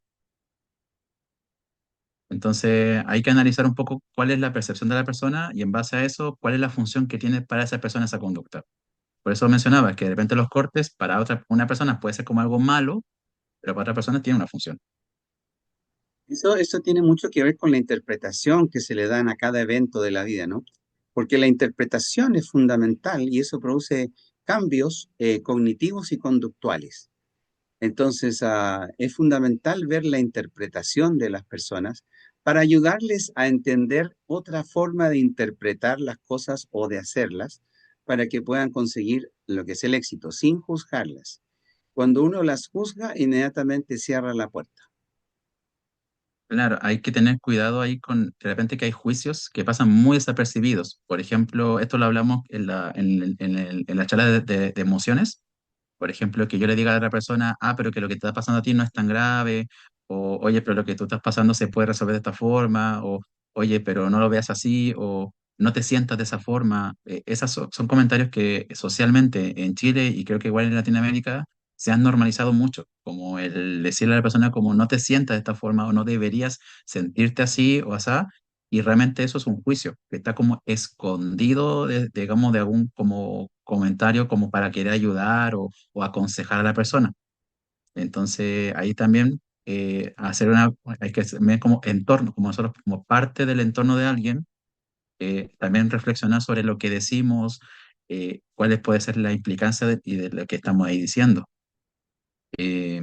Entonces hay que analizar un poco cuál es la percepción de la persona y en base a eso, cuál es la función que tiene para esa persona esa conducta. Por eso mencionaba que de repente los cortes para una persona puede ser como algo malo, pero para otra persona tiene una función. Eso tiene mucho que ver con la interpretación que se le dan a cada evento de la vida, ¿no? Porque la interpretación es fundamental y eso produce cambios cognitivos y conductuales. Entonces, es fundamental ver la interpretación de las personas para ayudarles a entender otra forma de interpretar las cosas o de hacerlas para que puedan conseguir lo que es el éxito, sin juzgarlas. Cuando uno las juzga, inmediatamente cierra la puerta. Claro, hay que tener cuidado ahí con, de repente que hay juicios que pasan muy desapercibidos. Por ejemplo, esto lo hablamos en la charla de emociones. Por ejemplo, que yo le diga a la otra persona, pero que lo que te está pasando a ti no es tan grave, o oye, pero lo que tú estás pasando se puede resolver de esta forma, o oye, pero no lo veas así, o no te sientas de esa forma. Esas son comentarios que socialmente en Chile y creo que igual en Latinoamérica se han normalizado mucho, como el decirle a la persona como no te sientas de esta forma o no deberías sentirte así o asá, y realmente eso es un juicio que está como escondido, digamos, de algún como comentario como para querer ayudar o aconsejar a la persona. Entonces, ahí también hay que ver como entorno, como nosotros, como parte del entorno de alguien, también reflexionar sobre lo que decimos, cuál puede ser la implicancia y de lo que estamos ahí diciendo. Eh,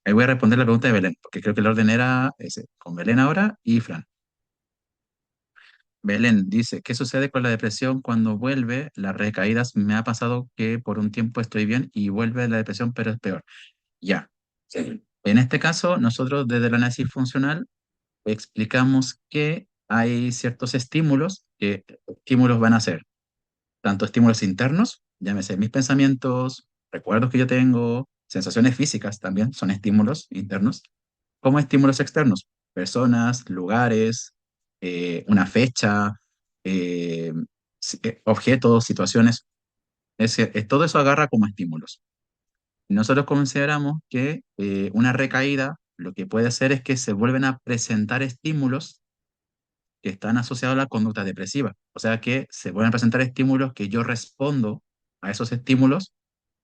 Ahí voy a responder la pregunta de Belén, porque creo que el orden era ese, con Belén ahora y Fran. Belén dice, ¿qué sucede con la depresión cuando vuelve? Las recaídas me ha pasado que por un tiempo estoy bien y vuelve la depresión, pero es peor. Ya. Sí. En este caso, nosotros desde el análisis funcional explicamos que hay ciertos estímulos, que estímulos van a ser tanto estímulos internos, llámese mis pensamientos, recuerdos que yo tengo, sensaciones físicas también son estímulos internos, como estímulos externos, personas, lugares, una fecha, eh, objetos, situaciones, todo eso agarra como estímulos. Nosotros consideramos que una recaída lo que puede hacer es que se vuelven a presentar estímulos que están asociados a la conducta depresiva. O sea que se vuelven a presentar estímulos que yo respondo a esos estímulos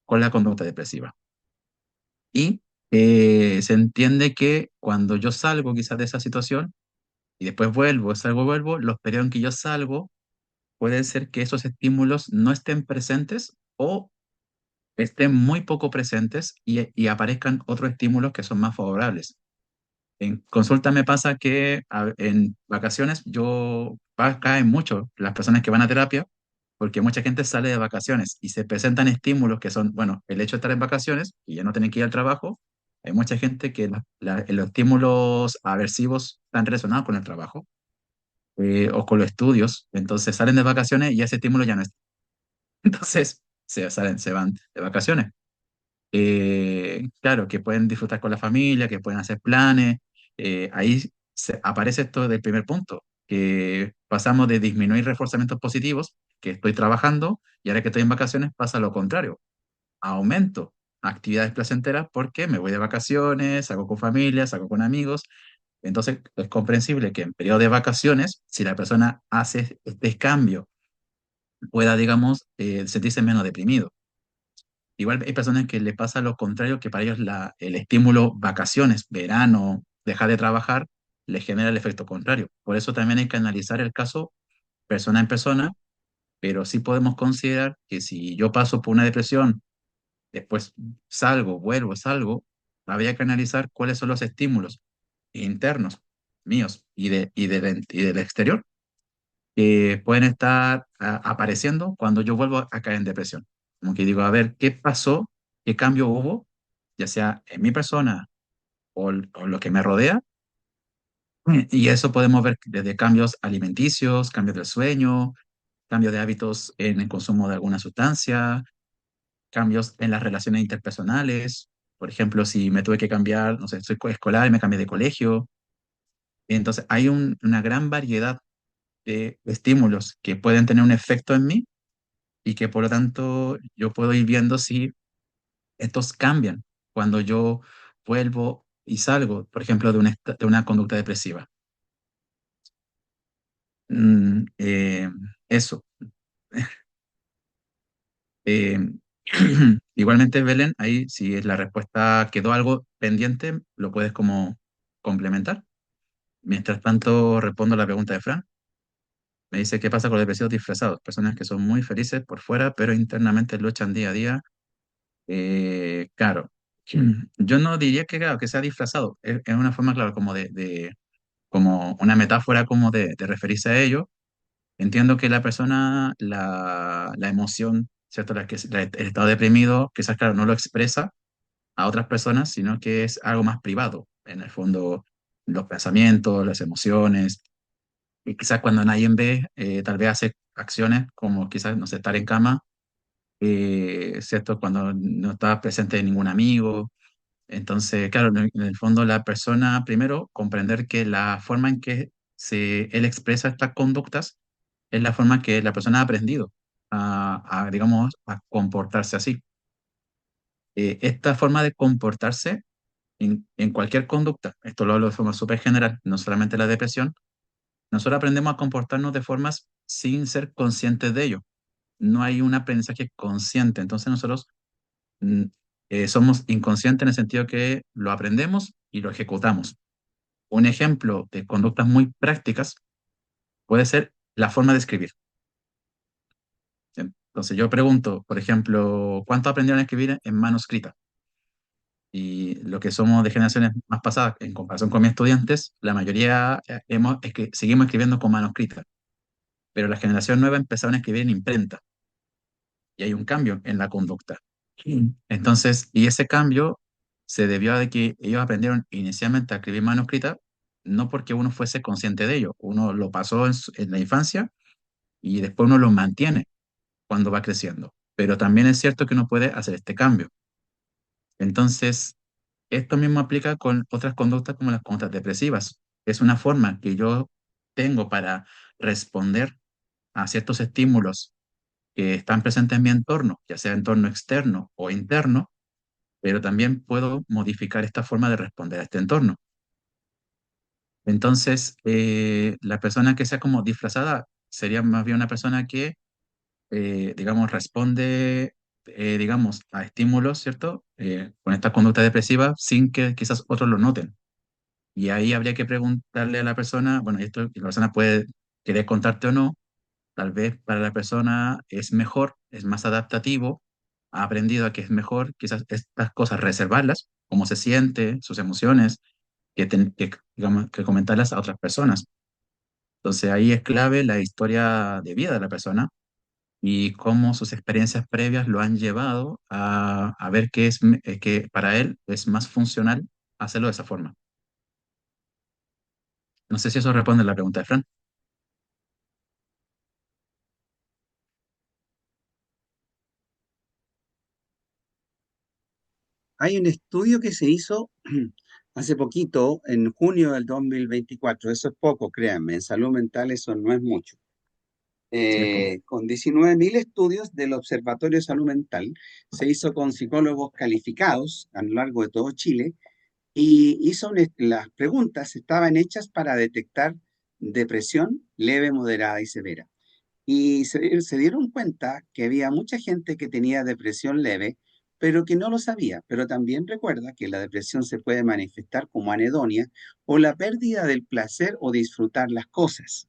con la conducta depresiva. Y se entiende que cuando yo salgo quizás de esa situación y después vuelvo, salgo, vuelvo, los periodos en que yo salgo puede ser que esos estímulos no estén presentes o estén muy poco presentes y aparezcan otros estímulos que son más favorables. En consulta me pasa que en vacaciones caen mucho las personas que van a terapia porque mucha gente sale de vacaciones y se presentan estímulos que son, bueno, el hecho de estar en vacaciones y ya no tener que ir al trabajo. Hay mucha gente que los estímulos aversivos están relacionados con el trabajo o con los estudios, entonces salen de vacaciones y ese estímulo ya no está. Entonces se van de vacaciones. Claro, que pueden disfrutar con la familia, que pueden hacer planes. Ahí aparece esto del primer punto, que pasamos de disminuir reforzamientos positivos, que estoy trabajando, y ahora que estoy en vacaciones pasa lo contrario, aumento actividades placenteras porque me voy de vacaciones, salgo con familia, salgo con amigos. Entonces es comprensible que en periodo de vacaciones, si la persona hace este cambio, pueda, digamos, sentirse menos deprimido. Igual hay personas que le pasa lo contrario, que para ellos el estímulo vacaciones, verano, dejar de trabajar, les genera el efecto contrario. Por eso también hay que analizar el caso persona en persona, pero sí podemos considerar que si yo paso por una depresión, después salgo, vuelvo, salgo, habría que analizar cuáles son los estímulos internos míos y del exterior que pueden estar apareciendo cuando yo vuelvo a caer en depresión. Como que digo, a ver, ¿qué pasó? ¿Qué cambio hubo? Ya sea en mi persona o lo que me rodea. Y eso podemos ver desde cambios alimenticios, cambios del sueño, cambios de hábitos en el consumo de alguna sustancia, cambios en las relaciones interpersonales. Por ejemplo, si me tuve que cambiar, no sé, soy escolar y me cambié de colegio. Entonces, hay una gran variedad de estímulos que pueden tener un efecto en mí y que por lo tanto yo puedo ir viendo si estos cambian cuando yo vuelvo y salgo, por ejemplo, de una conducta depresiva. Mm, eh, Eso. Eh, Igualmente, Belén, ahí si la respuesta quedó algo pendiente, lo puedes como complementar. Mientras tanto, respondo a la pregunta de Fran. Me dice, ¿qué pasa con los depresivos disfrazados? Personas que son muy felices por fuera, pero internamente luchan día a día. Claro, yo no diría que, claro, que sea disfrazado. Es una forma, claro, como como una metáfora como de referirse a ello. Entiendo que la persona, la emoción, ¿cierto? El estado deprimido, quizás, claro, no lo expresa a otras personas, sino que es algo más privado. En el fondo, los pensamientos, las emociones. Y quizás cuando nadie ve, tal vez hace acciones como quizás, no sé, estar en cama, ¿cierto? Cuando no está presente ningún amigo. Entonces, claro, en el fondo la persona, primero, comprender que la forma en que él expresa estas conductas es la forma que la persona ha aprendido digamos, a comportarse así. Esta forma de comportarse en cualquier conducta, esto lo hablo de forma súper general, no solamente la depresión, nosotros aprendemos a comportarnos de formas sin ser conscientes de ello. No hay un aprendizaje consciente, entonces nosotros mm, somos inconscientes en el sentido que lo aprendemos y lo ejecutamos. Un ejemplo de conductas muy prácticas puede ser la forma de escribir. Entonces yo pregunto, por ejemplo, ¿cuánto aprendieron a escribir en manuscrita? Y lo que somos de generaciones más pasadas, en comparación con mis estudiantes, la mayoría seguimos escribiendo con manuscrita, pero la generación nueva empezaron a escribir en imprenta y hay un cambio en la conducta. Entonces, y ese cambio se debió a de que ellos aprendieron inicialmente a escribir manuscrita, no porque uno fuese consciente de ello, uno lo pasó en la infancia y después uno lo mantiene cuando va creciendo. Pero también es cierto que uno puede hacer este cambio. Entonces, esto mismo aplica con otras conductas como las conductas depresivas. Es una forma que yo tengo para responder a ciertos estímulos que están presentes en mi entorno, ya sea entorno externo o interno, pero también puedo modificar esta forma de responder a este entorno. Entonces, la persona que sea como disfrazada sería más bien una persona que, digamos, responde, digamos, a estímulos, ¿cierto? Con esta conducta depresiva sin que quizás otros lo noten. Y ahí habría que preguntarle a la persona, bueno, esto la persona puede querer contarte o no, tal vez para la persona es mejor, es más adaptativo, ha aprendido a que es mejor quizás estas cosas reservarlas, cómo se siente, sus emociones, digamos, que comentarlas a otras personas. Entonces ahí es clave la historia de vida de la persona y cómo sus experiencias previas lo han llevado a ver que para él es más funcional hacerlo de esa forma. No sé si eso responde a la pregunta de Fran. Hay un estudio que se hizo hace poquito, en junio del 2024. Eso es poco, créanme, en salud mental eso no es mucho. Sí, pues. Con 19.000 estudios del Observatorio de Salud Mental, se hizo con psicólogos calificados a lo largo de todo Chile, y las preguntas estaban hechas para detectar depresión leve, moderada y severa. Y se dieron cuenta que había mucha gente que tenía depresión leve, pero que no lo sabía. Pero también recuerda que la depresión se puede manifestar como anedonia o la pérdida del placer o disfrutar las cosas.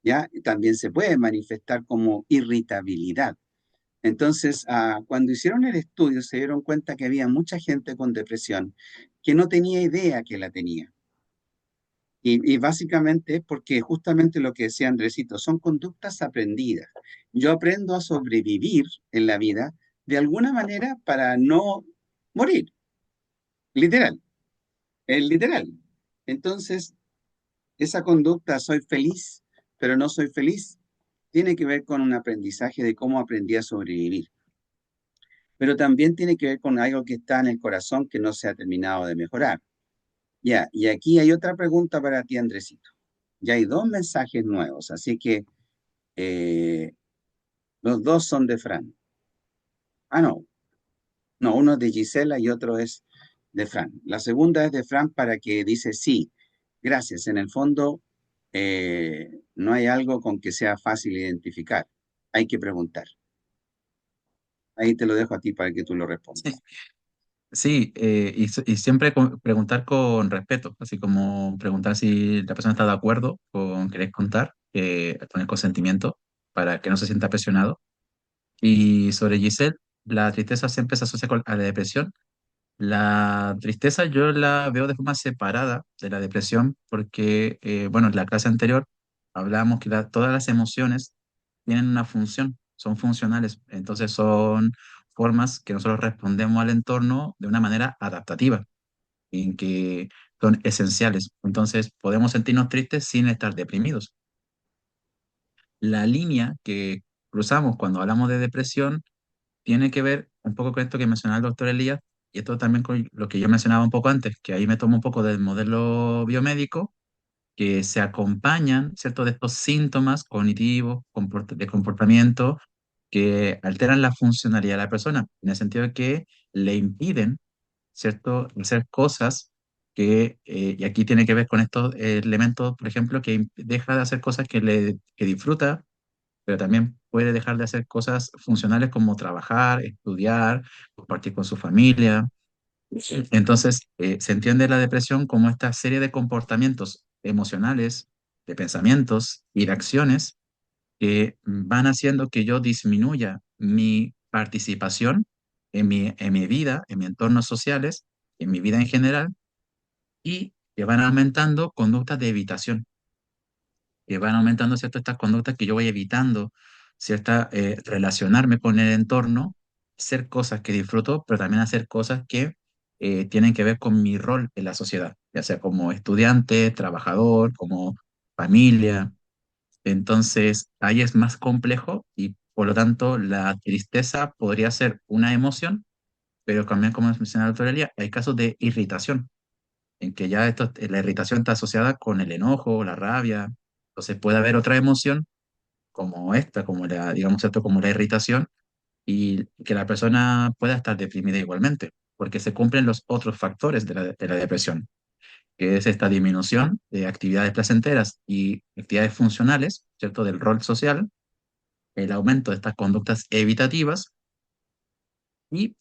¿Ya? También se puede manifestar como irritabilidad. Entonces, cuando hicieron el estudio, se dieron cuenta que había mucha gente con depresión que no tenía idea que la tenía. Y básicamente es porque justamente lo que decía Andresito, son conductas aprendidas. Yo aprendo a sobrevivir en la vida de alguna manera para no morir, literal, es literal. Entonces, esa conducta, soy feliz, pero no soy feliz, tiene que ver con un aprendizaje de cómo aprendí a sobrevivir. Pero también tiene que ver con algo que está en el corazón que no se ha terminado de mejorar. Ya, y aquí hay otra pregunta para ti, Andresito. Ya hay dos mensajes nuevos, así que eh, los dos son de Fran. Ah, no, no, uno es de Gisela y otro es de Fran. La segunda es de Fran para que dice sí, gracias. En el fondo, no hay algo con que sea fácil identificar. Hay que preguntar. Ahí te lo dejo a ti para que tú lo Sí, respondas. sí, y siempre preguntar con respeto, así como preguntar si la persona está de acuerdo con querer contar, con el consentimiento, para que no se sienta presionado. Y sobre Giselle, la tristeza siempre se asocia a la depresión. La tristeza yo la veo de forma separada de la depresión porque, bueno, en la clase anterior hablábamos que todas las emociones tienen una función, son funcionales, entonces son formas que nosotros respondemos al entorno de una manera adaptativa, en que son esenciales. Entonces podemos sentirnos tristes sin estar deprimidos. La línea que cruzamos cuando hablamos de depresión tiene que ver un poco con esto que mencionaba el doctor Elías, y esto también con lo que yo mencionaba un poco antes, que ahí me tomo un poco del modelo biomédico, que se acompañan, ¿cierto?, de estos síntomas cognitivos, de comportamiento, que alteran la funcionalidad de la persona, en el sentido de que le impiden, ¿cierto?, hacer cosas y aquí tiene que ver con estos elementos, por ejemplo, que deja de hacer cosas que disfruta, pero también puede dejar de hacer cosas funcionales como trabajar, estudiar, compartir con su familia. Entonces, se entiende la depresión como esta serie de comportamientos emocionales, de pensamientos y de acciones que van haciendo que yo disminuya mi participación en mi vida, en mi entorno sociales, en mi vida en general, y que van aumentando conductas de evitación, que van aumentando, ¿cierto? Estas conductas que yo voy evitando, ¿cierta? Relacionarme con el entorno, hacer cosas que disfruto, pero también hacer cosas que tienen que ver con mi rol en la sociedad, ya sea como estudiante, trabajador, como familia. Entonces, ahí es más complejo y por lo tanto la tristeza podría ser una emoción, pero también, como mencionaba la doctora Elia, hay casos de irritación en que ya la irritación está asociada con el enojo, la rabia. Entonces puede haber otra emoción como esta, como digamos, ¿cierto? Como la irritación, y que la persona pueda estar deprimida igualmente, porque se cumplen los otros factores de la depresión, que es esta disminución de actividades placenteras y actividades funcionales, ¿cierto? Del rol social, el aumento de estas conductas evitativas y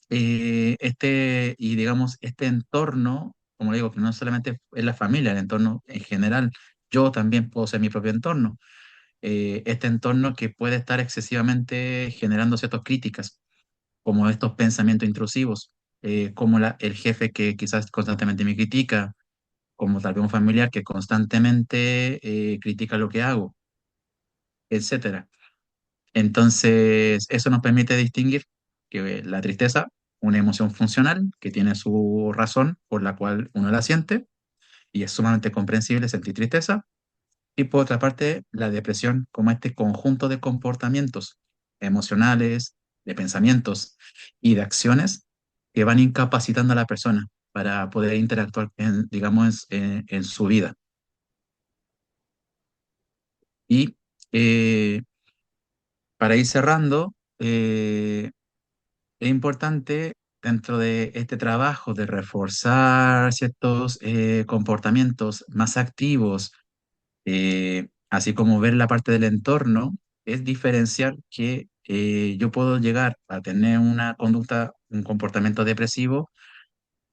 digamos, este entorno, como le digo, que no solamente es la familia, el entorno en general, yo también puedo ser mi propio entorno. este entorno que puede estar excesivamente generando ciertas críticas, como estos pensamientos intrusivos, como el jefe que quizás constantemente me critica, como tal vez un familiar que constantemente critica lo que hago, etcétera. Entonces, eso nos permite distinguir que la tristeza, una emoción funcional que tiene su razón por la cual uno la siente, y es sumamente comprensible sentir tristeza, y por otra parte, la depresión como este conjunto de comportamientos emocionales, de pensamientos y de acciones que van incapacitando a la persona para poder interactuar, digamos, en su vida. Y para ir cerrando, es importante dentro de este trabajo de reforzar ciertos comportamientos más activos, así como ver la parte del entorno, es diferenciar que yo puedo llegar a tener una conducta, un comportamiento depresivo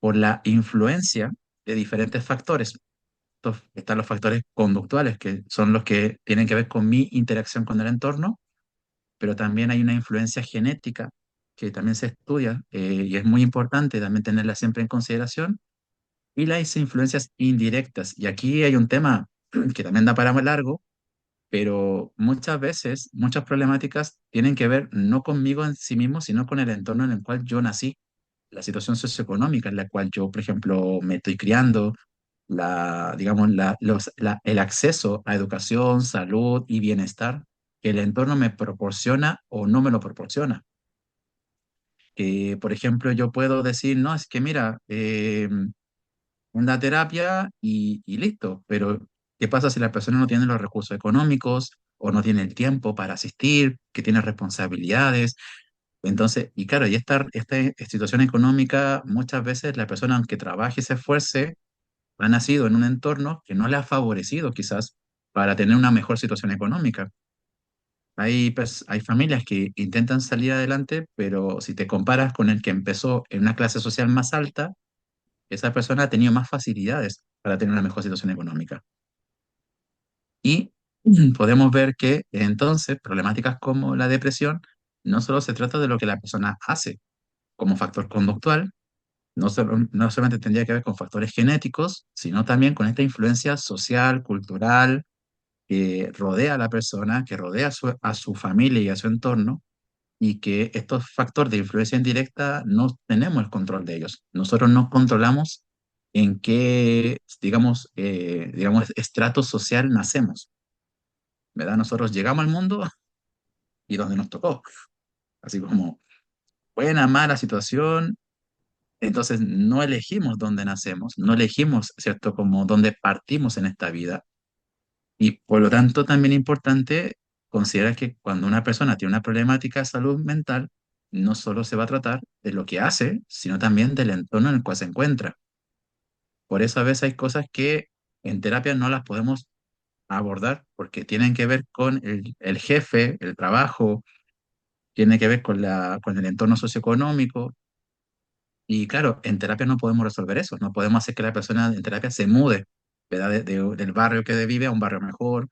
por la influencia de diferentes factores. Están los factores conductuales, que son los que tienen que ver con mi interacción con el entorno, pero también hay una influencia genética que también se estudia y es muy importante también tenerla siempre en consideración, y las influencias indirectas. Y aquí hay un tema que también da para muy largo, pero muchas veces, muchas problemáticas tienen que ver no conmigo en sí mismo, sino con el entorno en el cual yo nací, la situación socioeconómica en la cual yo, por ejemplo, me estoy criando, digamos, el acceso a educación, salud y bienestar que el entorno me proporciona o no me lo proporciona. Que, por ejemplo, yo puedo decir, no, es que mira, una terapia y listo, pero ¿qué pasa si la persona no tiene los recursos económicos o no tiene el tiempo para asistir, que tiene responsabilidades? Entonces, y claro, y esta situación económica, muchas veces la persona, aunque trabaje y se esfuerce, ha nacido en un entorno que no le ha favorecido quizás para tener una mejor situación económica. Hay familias que intentan salir adelante, pero si te comparas con el que empezó en una clase social más alta, esa persona ha tenido más facilidades para tener una mejor situación económica. Y podemos ver que entonces problemáticas como la depresión no solo se trata de lo que la persona hace como factor conductual, no solamente tendría que ver con factores genéticos, sino también con esta influencia social, cultural, que rodea a la persona, que rodea a su familia y a su entorno, y que estos factores de influencia indirecta no tenemos el control de ellos. Nosotros no controlamos en qué, digamos, estrato social nacemos, ¿verdad? Nosotros llegamos al mundo y donde nos tocó, así como buena, mala situación. Entonces no elegimos dónde nacemos, no elegimos, ¿cierto?, como dónde partimos en esta vida. Y por lo tanto también es importante considerar que cuando una persona tiene una problemática de salud mental, no solo se va a tratar de lo que hace, sino también del entorno en el cual se encuentra. Por eso a veces hay cosas que en terapia no las podemos abordar porque tienen que ver con el jefe, el trabajo, tiene que ver con el entorno socioeconómico. Y claro, en terapia no podemos resolver eso, no podemos hacer que la persona en terapia se mude, ¿verdad? Del barrio que vive a un barrio mejor,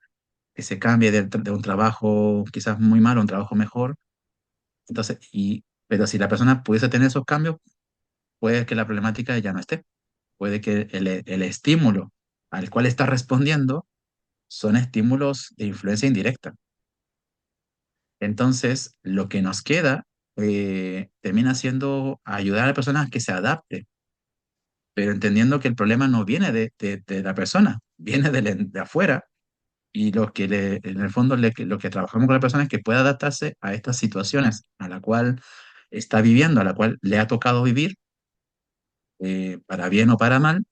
que se cambie de un trabajo quizás muy malo a un trabajo mejor. Entonces, pero si la persona pudiese tener esos cambios, puede que la problemática ya no esté. Puede que el estímulo al cual está respondiendo son estímulos de influencia indirecta. Entonces, lo que nos queda termina siendo ayudar a la persona a que se adapte, pero entendiendo que el problema no viene de la persona, viene de afuera. Y en el fondo, lo que trabajamos con la persona es que pueda adaptarse a estas situaciones a la cual está viviendo, a la cual le ha tocado vivir, para bien o para mal,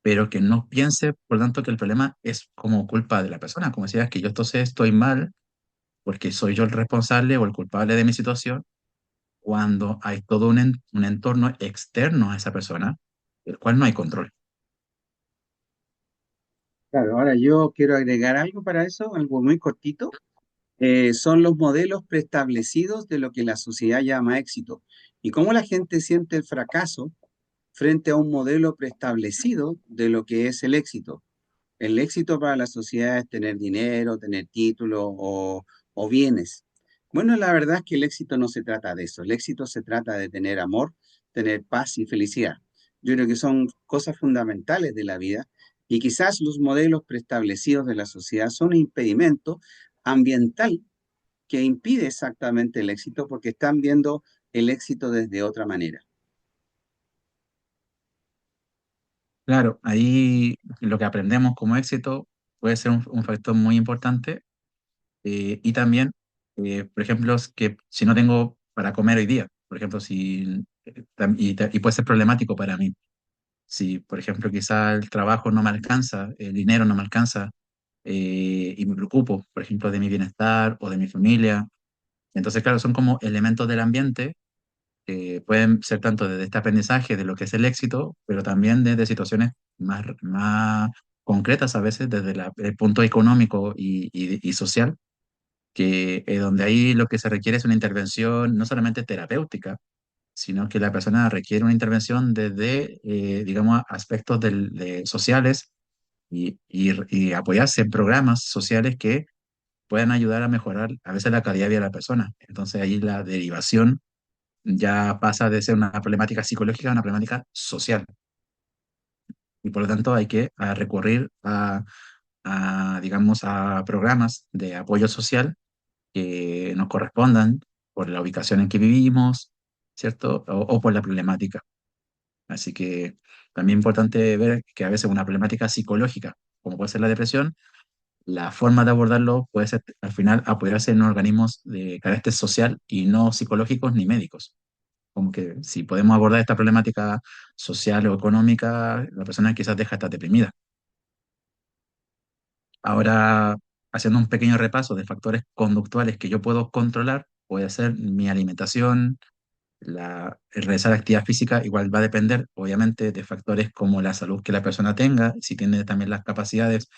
pero que no piense, por tanto, que el problema es como culpa de la persona, como decías, que yo entonces estoy mal porque soy yo el responsable o el culpable de mi situación, cuando hay todo un entorno externo a esa persona, del cual no hay control. Claro, ahora yo quiero agregar algo para eso, algo muy cortito. Son los modelos preestablecidos de lo que la sociedad llama éxito. Y cómo la gente siente el fracaso frente a un modelo preestablecido de lo que es el éxito. El éxito para la sociedad es tener dinero, tener títulos o bienes. Bueno, la verdad es que el éxito no se trata de eso. El éxito se trata de tener amor, tener paz y felicidad. Yo creo que son cosas fundamentales de la vida y quizás los modelos preestablecidos de la sociedad son un impedimento ambiental que impide exactamente el éxito porque están viendo el éxito desde otra manera. Claro, ahí lo que aprendemos como éxito puede ser un factor muy importante. Y también, por ejemplo, es que si no tengo para comer hoy día, por ejemplo, si, y puede ser problemático para mí. Si, por ejemplo, quizá el trabajo no me alcanza, el dinero no me alcanza, y me preocupo, por ejemplo, de mi bienestar o de mi familia. Entonces, claro, son como elementos del ambiente que pueden ser tanto desde este aprendizaje de lo que es el éxito, pero también desde situaciones más concretas a veces, desde el punto económico y social, que donde ahí lo que se requiere es una intervención no solamente terapéutica, sino que la persona requiere una intervención desde, digamos, aspectos sociales y apoyarse en programas sociales que puedan ayudar a mejorar a veces la calidad de vida de la persona. Entonces ahí la derivación ya pasa de ser una problemática psicológica a una problemática social. Y por lo tanto hay que recurrir digamos, a programas de apoyo social que nos correspondan por la ubicación en que vivimos, ¿cierto? O por la problemática. Así que también es importante ver que a veces una problemática psicológica, como puede ser la depresión, la forma de abordarlo puede ser al final apoyarse en organismos de carácter social y no psicológicos ni médicos. Como que si podemos abordar esta problemática social o económica, la persona quizás deja de estar deprimida. Ahora, haciendo un pequeño repaso de factores conductuales que yo puedo controlar, puede ser mi alimentación, el realizar actividad física, igual va a depender, obviamente, de factores como la salud que la persona tenga, si tiene también las capacidades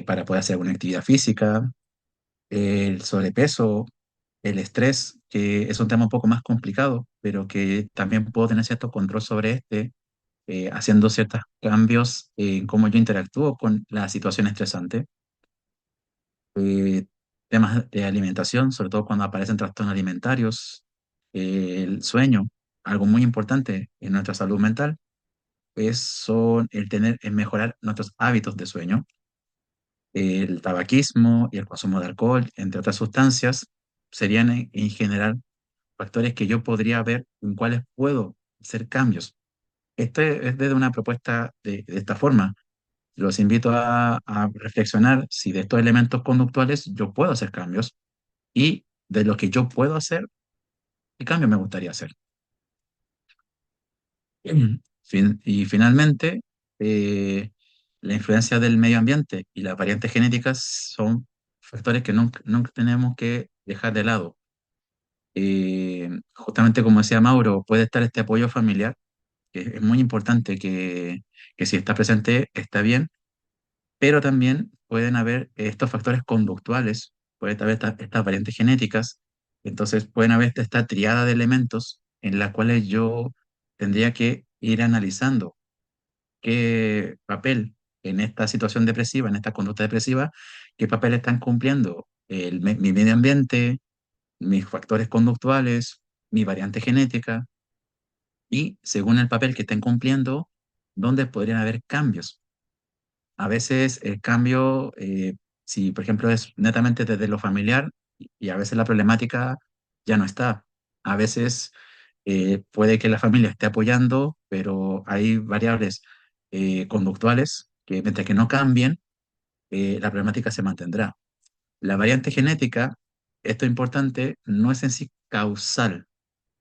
para poder hacer alguna actividad física, el sobrepeso, el estrés, que es un tema un poco más complicado, pero que también puedo tener cierto control sobre este, haciendo ciertos cambios en cómo yo interactúo con la situación estresante. eh, Temas de alimentación, sobre todo cuando aparecen trastornos alimentarios, el sueño, algo muy importante en nuestra salud mental, el mejorar nuestros hábitos de sueño, el tabaquismo y el consumo de alcohol, entre otras sustancias, serían en general factores que yo podría ver en cuáles puedo hacer cambios. Este es desde una propuesta de esta forma. Los invito a reflexionar si de estos elementos conductuales yo puedo hacer cambios y de lo que yo puedo hacer, qué cambio me gustaría hacer. Y finalmente, eh, la influencia del medio ambiente y las variantes genéticas son factores que nunca tenemos que dejar de lado. Justamente como decía Mauro, puede estar este apoyo familiar, que es muy importante que si está presente está bien, pero también pueden haber estos factores conductuales, puede haber estas variantes genéticas, entonces pueden haber esta triada de elementos en las cuales yo tendría que ir analizando qué papel en esta situación depresiva, en esta conducta depresiva, qué papel están cumpliendo mi medio ambiente, mis factores conductuales, mi variante genética, y según el papel que estén cumpliendo, dónde podrían haber cambios. A veces el cambio, si por ejemplo es netamente desde lo familiar, y a veces la problemática ya no está. A veces puede que la familia esté apoyando, pero hay variables conductuales que mientras que no cambien, la problemática se mantendrá. La variante genética, esto es importante, no es en sí causal,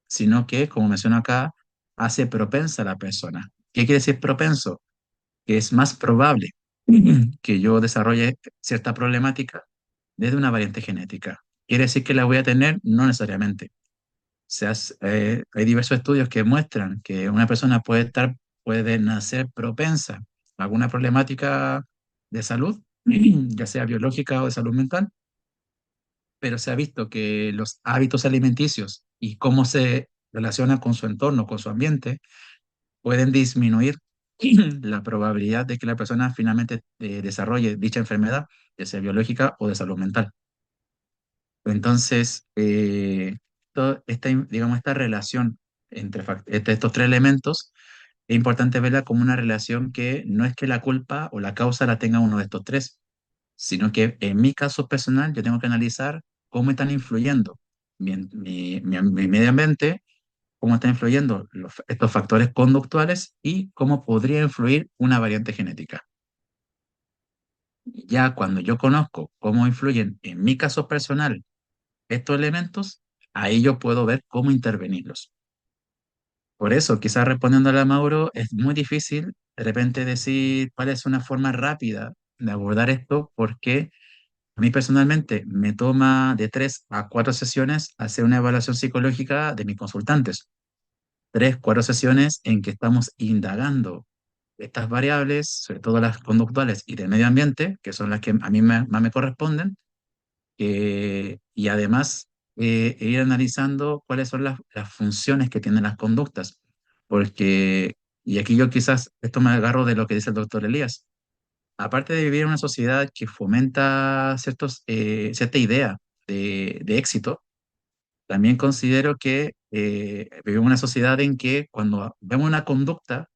sino que, como menciono acá, hace propensa a la persona. ¿Qué quiere decir propenso? Que es más probable que yo desarrolle cierta problemática desde una variante genética. ¿Quiere decir que la voy a tener? No necesariamente. Hay diversos estudios que muestran que una persona puede nacer propensa a alguna problemática de salud, ya sea biológica o de salud mental, pero se ha visto que los hábitos alimenticios y cómo se relaciona con su entorno, con su ambiente, pueden disminuir la probabilidad de que la persona finalmente desarrolle dicha enfermedad, ya sea biológica o de salud mental. Entonces, digamos, esta relación entre estos tres elementos es importante verla como una relación que no es que la culpa o la causa la tenga uno de estos tres, sino que en mi caso personal yo tengo que analizar cómo están influyendo mi medio ambiente, cómo están influyendo estos factores conductuales y cómo podría influir una variante genética. Ya cuando yo conozco cómo influyen en mi caso personal estos elementos, ahí yo puedo ver cómo intervenirlos. Por eso, quizás respondiéndole a Mauro, es muy difícil de repente decir cuál es una forma rápida de abordar esto, porque a mí personalmente me toma de 3 a 4 sesiones hacer una evaluación psicológica de mis consultantes. 3, 4 sesiones en que estamos indagando estas variables, sobre todo las conductuales y del medio ambiente, que son las que a mí más me corresponden, y además ir analizando cuáles son las funciones que tienen las conductas. Porque, y aquí yo quizás, esto me agarro de lo que dice el doctor Elías, aparte de vivir en una sociedad que fomenta cierta idea de éxito, también considero que vivimos en una sociedad en que cuando vemos una conducta,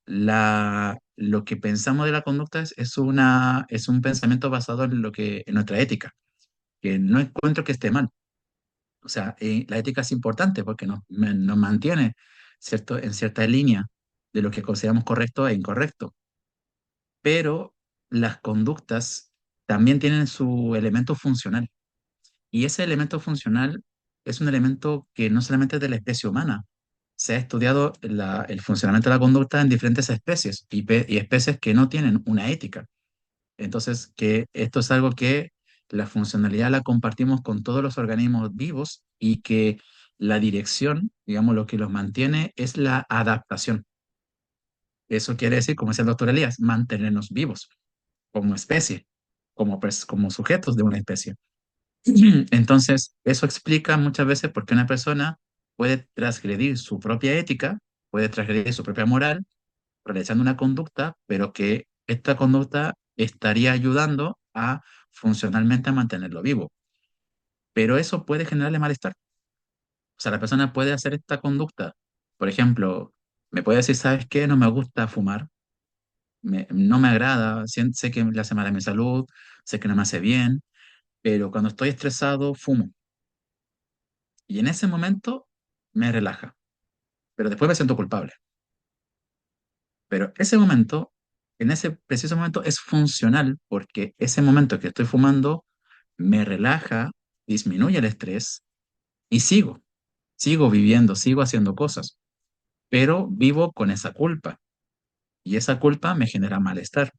lo que pensamos de la conducta es un pensamiento basado en nuestra ética, que no encuentro que esté mal. O sea, la ética es importante porque nos mantiene, ¿cierto?, en cierta línea de lo que consideramos correcto e incorrecto. Pero las conductas también tienen su elemento funcional. Y ese elemento funcional es un elemento que no solamente es de la especie humana. Se ha estudiado el funcionamiento de la conducta en diferentes especies y especies que no tienen una ética. Entonces, que esto es algo que la funcionalidad la compartimos con todos los organismos vivos y que la dirección, digamos, lo que los mantiene es la adaptación. Eso quiere decir, como decía el doctor Elías, mantenernos vivos como especie, como sujetos de una especie. Entonces, eso explica muchas veces por qué una persona puede transgredir su propia ética, puede transgredir su propia moral, realizando una conducta, pero que esta conducta estaría ayudando a funcionalmente a mantenerlo vivo. Pero eso puede generarle malestar. O sea, la persona puede hacer esta conducta. Por ejemplo, me puede decir, ¿sabes qué? No me gusta fumar, no me agrada, sé que le hace mal a mi salud, sé que no me hace bien, pero cuando estoy estresado, fumo. Y en ese momento me relaja, pero después me siento culpable. Pero ese momento, en ese preciso momento, es funcional porque ese momento que estoy fumando me relaja, disminuye el estrés y sigo viviendo, sigo haciendo cosas, pero vivo con esa culpa y esa culpa me genera malestar.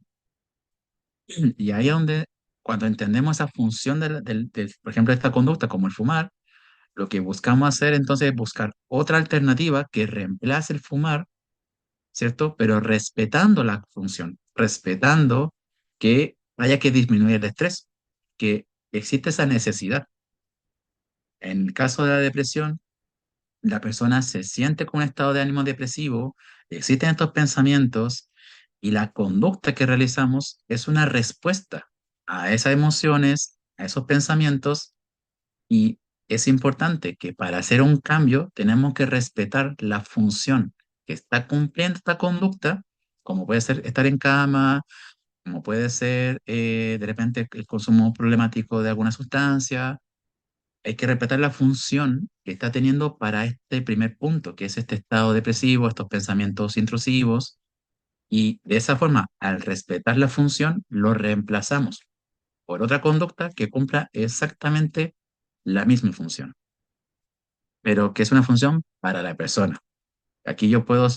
Y ahí es donde, cuando entendemos esa función por ejemplo, de esta conducta como el fumar, lo que buscamos hacer entonces es buscar otra alternativa que reemplace el fumar, ¿cierto? Pero respetando la función, respetando que haya que disminuir el estrés, que existe esa necesidad. En el caso de la depresión, la persona se siente con un estado de ánimo depresivo, existen estos pensamientos y la conducta que realizamos es una respuesta a esas emociones, a esos pensamientos, y es importante que para hacer un cambio tenemos que respetar la función que está cumpliendo esta conducta, como puede ser estar en cama, como puede ser de repente el consumo problemático de alguna sustancia. Hay que respetar la función que está teniendo para este primer punto, que es este estado depresivo, estos pensamientos intrusivos, y de esa forma, al respetar la función, lo reemplazamos por otra conducta que cumpla exactamente la misma función, pero que es una función para la persona. Aquí yo puedo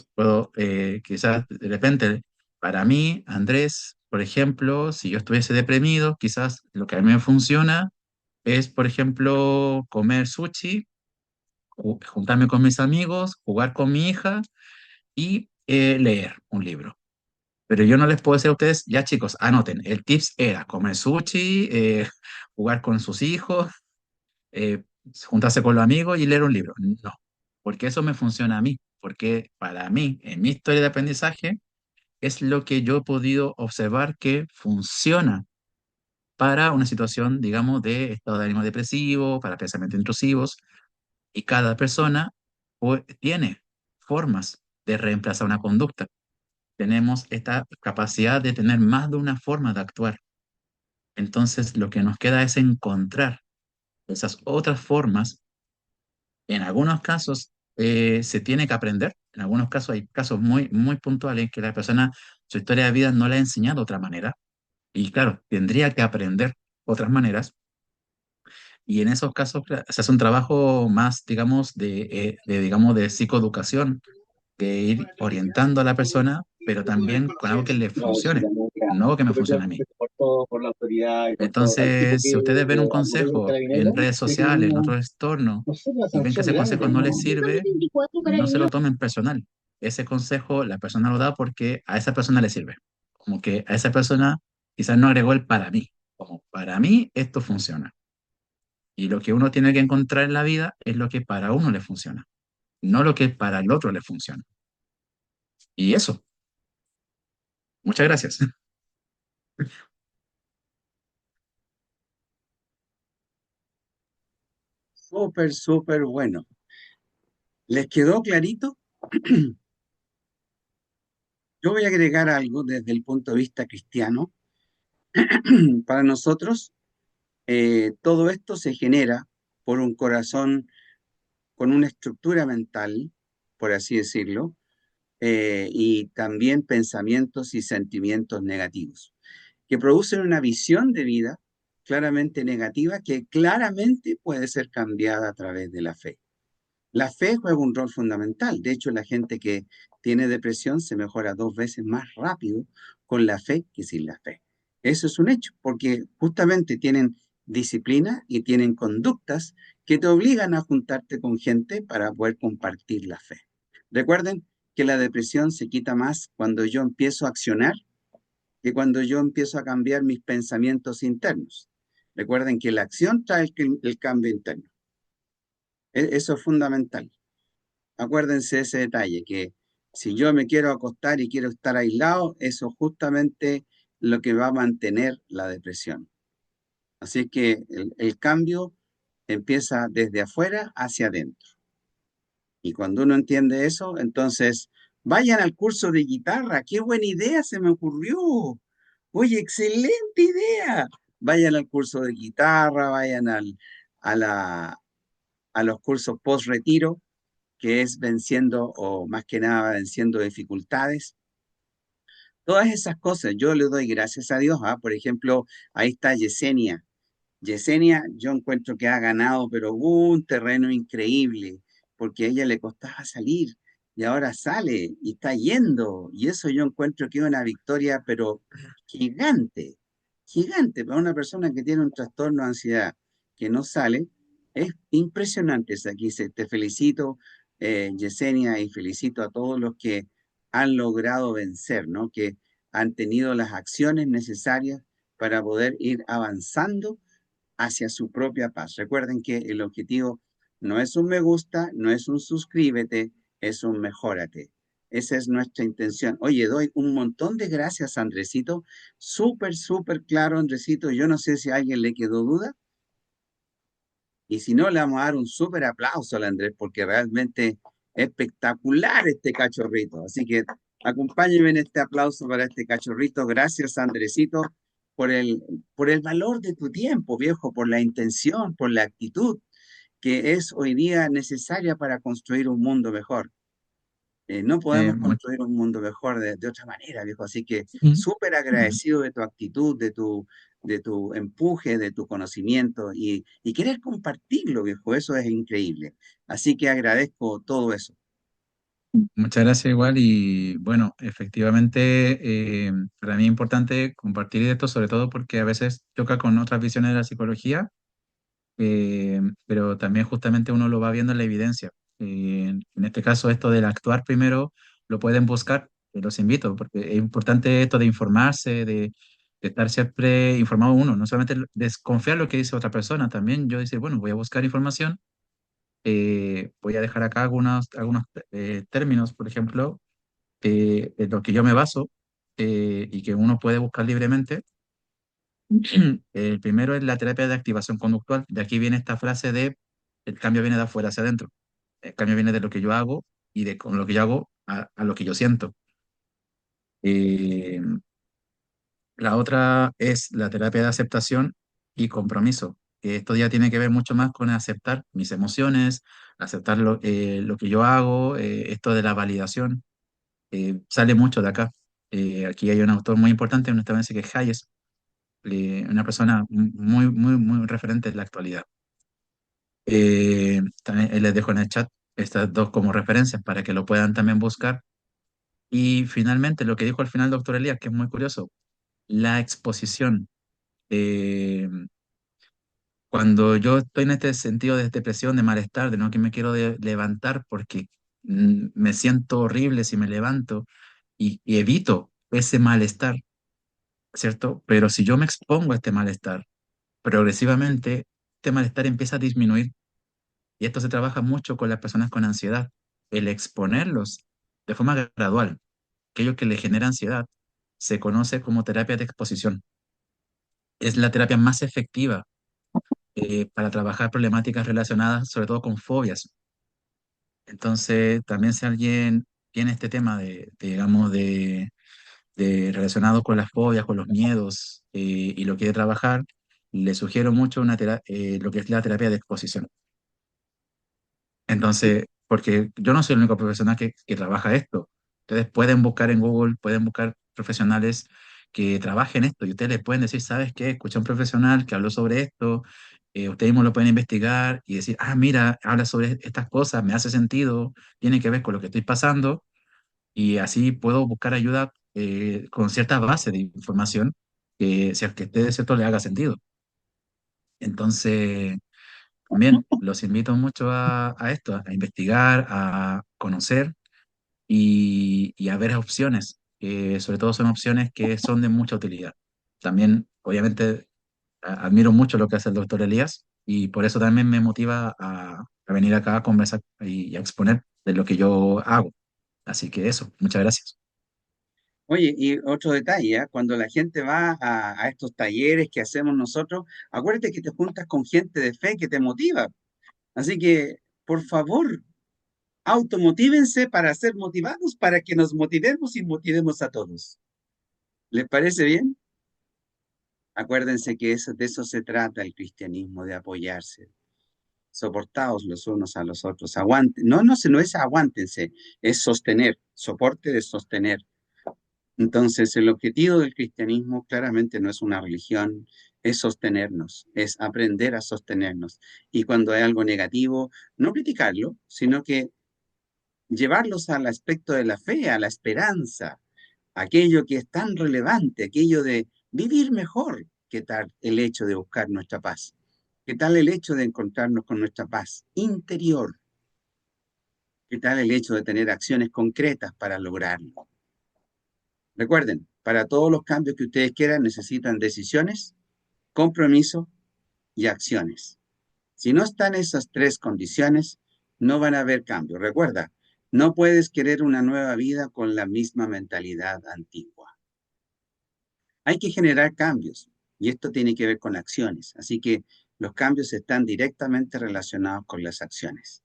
quizás de repente, para mí, Andrés, por ejemplo, si yo estuviese deprimido, quizás lo que a mí me funciona es, por ejemplo, comer sushi, juntarme con mis amigos, jugar con mi hija y leer un libro. Pero yo no les puedo decir a ustedes, ya chicos, anoten, el tips era comer sushi, jugar con sus hijos, eh, juntarse con los amigos y leer un libro. No, porque eso me funciona a mí, porque para mí, en mi historia de aprendizaje, es lo que yo he podido observar que funciona para una situación, digamos, de estado de ánimo depresivo, para pensamientos intrusivos, y cada persona tiene formas de reemplazar una conducta. Tenemos esta capacidad de tener más de una forma de actuar. Entonces, lo que nos queda es encontrar esas otras formas. En algunos casos se tiene que aprender. En algunos casos hay casos muy, muy puntuales que la persona, su historia de vida no le ha enseñado de otra manera. Y claro, tendría que aprender otras maneras. Y en esos casos se hace un trabajo más, digamos, digamos, de psicoeducación, de ir orientando a la persona, pero también con algo que le funcione, no que me funcione a mí. Entonces, si ustedes ven un consejo en redes sociales, en otros entornos, y ven que ese consejo no les sirve, no se lo tomen personal. Ese consejo la persona lo da porque a esa persona le sirve. Como que a esa persona quizás no agregó el para mí. Como para mí esto funciona. Y lo que uno tiene que encontrar en la vida es lo que para uno le funciona, no lo que para el otro le funciona. Y eso, muchas gracias. Súper, súper bueno. ¿Les quedó clarito? Yo voy a agregar algo desde el punto de vista cristiano. Para nosotros, todo esto se genera por un corazón con una estructura mental, por así decirlo, y también pensamientos y sentimientos negativos, que producen una visión de vida claramente negativa que claramente puede ser cambiada a través de la fe. La fe juega un rol fundamental. De hecho, la gente que tiene depresión se mejora 2 veces más rápido con la fe que sin la fe. Eso es un hecho, porque justamente tienen disciplina y tienen conductas que te obligan a juntarte con gente para poder compartir la fe. Recuerden que la depresión se quita más cuando yo empiezo a accionar que cuando yo empiezo a cambiar mis pensamientos internos. Recuerden que la acción trae el cambio interno. Eso es fundamental. Acuérdense de ese detalle, que si yo me quiero acostar y quiero estar aislado, eso es justamente lo que va a mantener la depresión. Así que el cambio empieza desde afuera hacia adentro. Y cuando uno entiende eso, entonces vayan al curso de guitarra. ¡Qué buena idea se me ocurrió! Oye, excelente idea. Vayan al curso de guitarra, vayan a, la, a los cursos post-retiro, que es venciendo o más que nada venciendo dificultades. Todas esas cosas yo le doy gracias a Dios. Por ejemplo, ahí está Yesenia. Yesenia, yo encuentro que ha ganado, pero un terreno increíble, porque a ella le costaba salir y ahora sale y está yendo. Y eso yo encuentro que es una victoria, pero gigante, gigante para una persona que tiene un trastorno de ansiedad que no sale. Es impresionante. Aquí te felicito, Yesenia, y felicito a todos los que han logrado vencer, ¿no? Que han tenido las acciones necesarias para poder ir avanzando hacia su propia paz. Recuerden que el objetivo no es un me gusta, no es un suscríbete, es un mejórate. Esa es nuestra intención. Oye, doy un montón de gracias, Andresito. Súper, súper claro, Andresito. Yo no sé si a alguien le quedó duda. Y si no, le vamos a dar un súper aplauso al Andrés, porque realmente espectacular este cachorrito. Así que acompáñenme en este aplauso para este cachorrito. Gracias, Andresito, por por el valor de tu tiempo, viejo, por la intención, por la actitud que es hoy día necesaria para construir un mundo mejor. No podemos Mu- construir un mundo mejor de otra manera, viejo. Así que mm, súper agradecido de tu actitud, de tu empuje, de tu conocimiento y querer compartirlo, viejo. Eso es increíble. Así que agradezco todo eso. Muchas gracias igual y bueno, efectivamente para mí es importante compartir esto, sobre todo porque a veces choca con otras visiones de la psicología, pero también justamente uno lo va viendo en la evidencia. En este caso, esto del actuar primero, lo pueden buscar, los invito, porque es importante esto de informarse, de estar siempre informado uno, no solamente desconfiar lo que dice otra persona, también yo decir, bueno, voy a buscar información, voy a dejar acá algunos términos, por ejemplo, en los que yo me baso y que uno puede buscar libremente. El primero es la terapia de activación conductual. De aquí viene esta frase de el cambio viene de afuera hacia adentro. El cambio viene de lo que yo hago y de con lo que yo hago a lo que yo siento. Eh, la otra es la terapia de aceptación y compromiso. Esto ya tiene que ver mucho más con aceptar mis emociones, aceptar lo que yo hago, esto de la validación. Sale mucho de acá. Aquí hay un autor muy importante, honestamente, que es Hayes, una persona muy, muy, muy referente en la actualidad. También les dejo en el chat estas dos como referencias para que lo puedan también buscar. Y finalmente, lo que dijo al final el doctor Elías, que es muy curioso, la exposición. Eh, Cuando yo estoy en este sentido de depresión, de malestar, de no que me quiero levantar porque me siento horrible si me levanto y evito ese malestar, ¿cierto? Pero si yo me expongo a este malestar, progresivamente este malestar empieza a disminuir. Y esto se trabaja mucho con las personas con ansiedad, el exponerlos de forma gradual. Aquello que le genera ansiedad se conoce como terapia de exposición. Es la terapia más efectiva para trabajar problemáticas relacionadas sobre todo con fobias. Entonces, también si alguien tiene este tema digamos, de relacionado con las fobias, con los miedos y lo quiere trabajar, le sugiero mucho lo que es la terapia de exposición. Entonces, porque yo no soy el único profesional que trabaja esto. Ustedes pueden buscar en Google, pueden buscar profesionales que trabajen esto y ustedes les pueden decir, ¿sabes qué? Escuché a un profesional que habló sobre esto, ustedes mismos lo pueden investigar y decir, ah, mira, habla sobre estas cosas, me hace sentido, tiene que ver con lo que estoy pasando y así puedo buscar ayuda con cierta base de información que si a que a ustedes cierto le haga sentido. Entonces... También los invito mucho a esto, a investigar, a conocer y a ver opciones, que sobre todo son opciones que son de mucha utilidad. También, obviamente, admiro mucho lo que hace el doctor Elías y por eso también me motiva a venir acá a conversar y a exponer de lo que yo hago. Así que eso, muchas gracias. Oye, y otro detalle, ¿ah? Cuando la gente va a estos talleres que hacemos nosotros, acuérdate que te juntas con gente de fe que te motiva. Así que, por favor, automotívense para ser motivados, para que nos motivemos y motivemos a todos. ¿Les parece bien? Acuérdense que de eso se trata el cristianismo, de apoyarse, soportaos los unos a los otros, aguanten. No, no es aguántense, es sostener, soporte de sostener. Entonces, el objetivo del cristianismo claramente no es una religión, es sostenernos, es aprender a sostenernos. Y cuando hay algo negativo, no criticarlo, sino que llevarlos al aspecto de la fe, a la esperanza, aquello que es tan relevante, aquello de vivir mejor. ¿Qué tal el hecho de buscar nuestra paz? ¿Qué tal el hecho de encontrarnos con nuestra paz interior? ¿Qué tal el hecho de tener acciones concretas para lograrlo? Recuerden, para todos los cambios que ustedes quieran necesitan decisiones, compromiso y acciones. Si no están esas tres condiciones, no van a haber cambios. Recuerda, no puedes querer una nueva vida con la misma mentalidad antigua. Hay que generar cambios y esto tiene que ver con acciones. Así que los cambios están directamente relacionados con las acciones.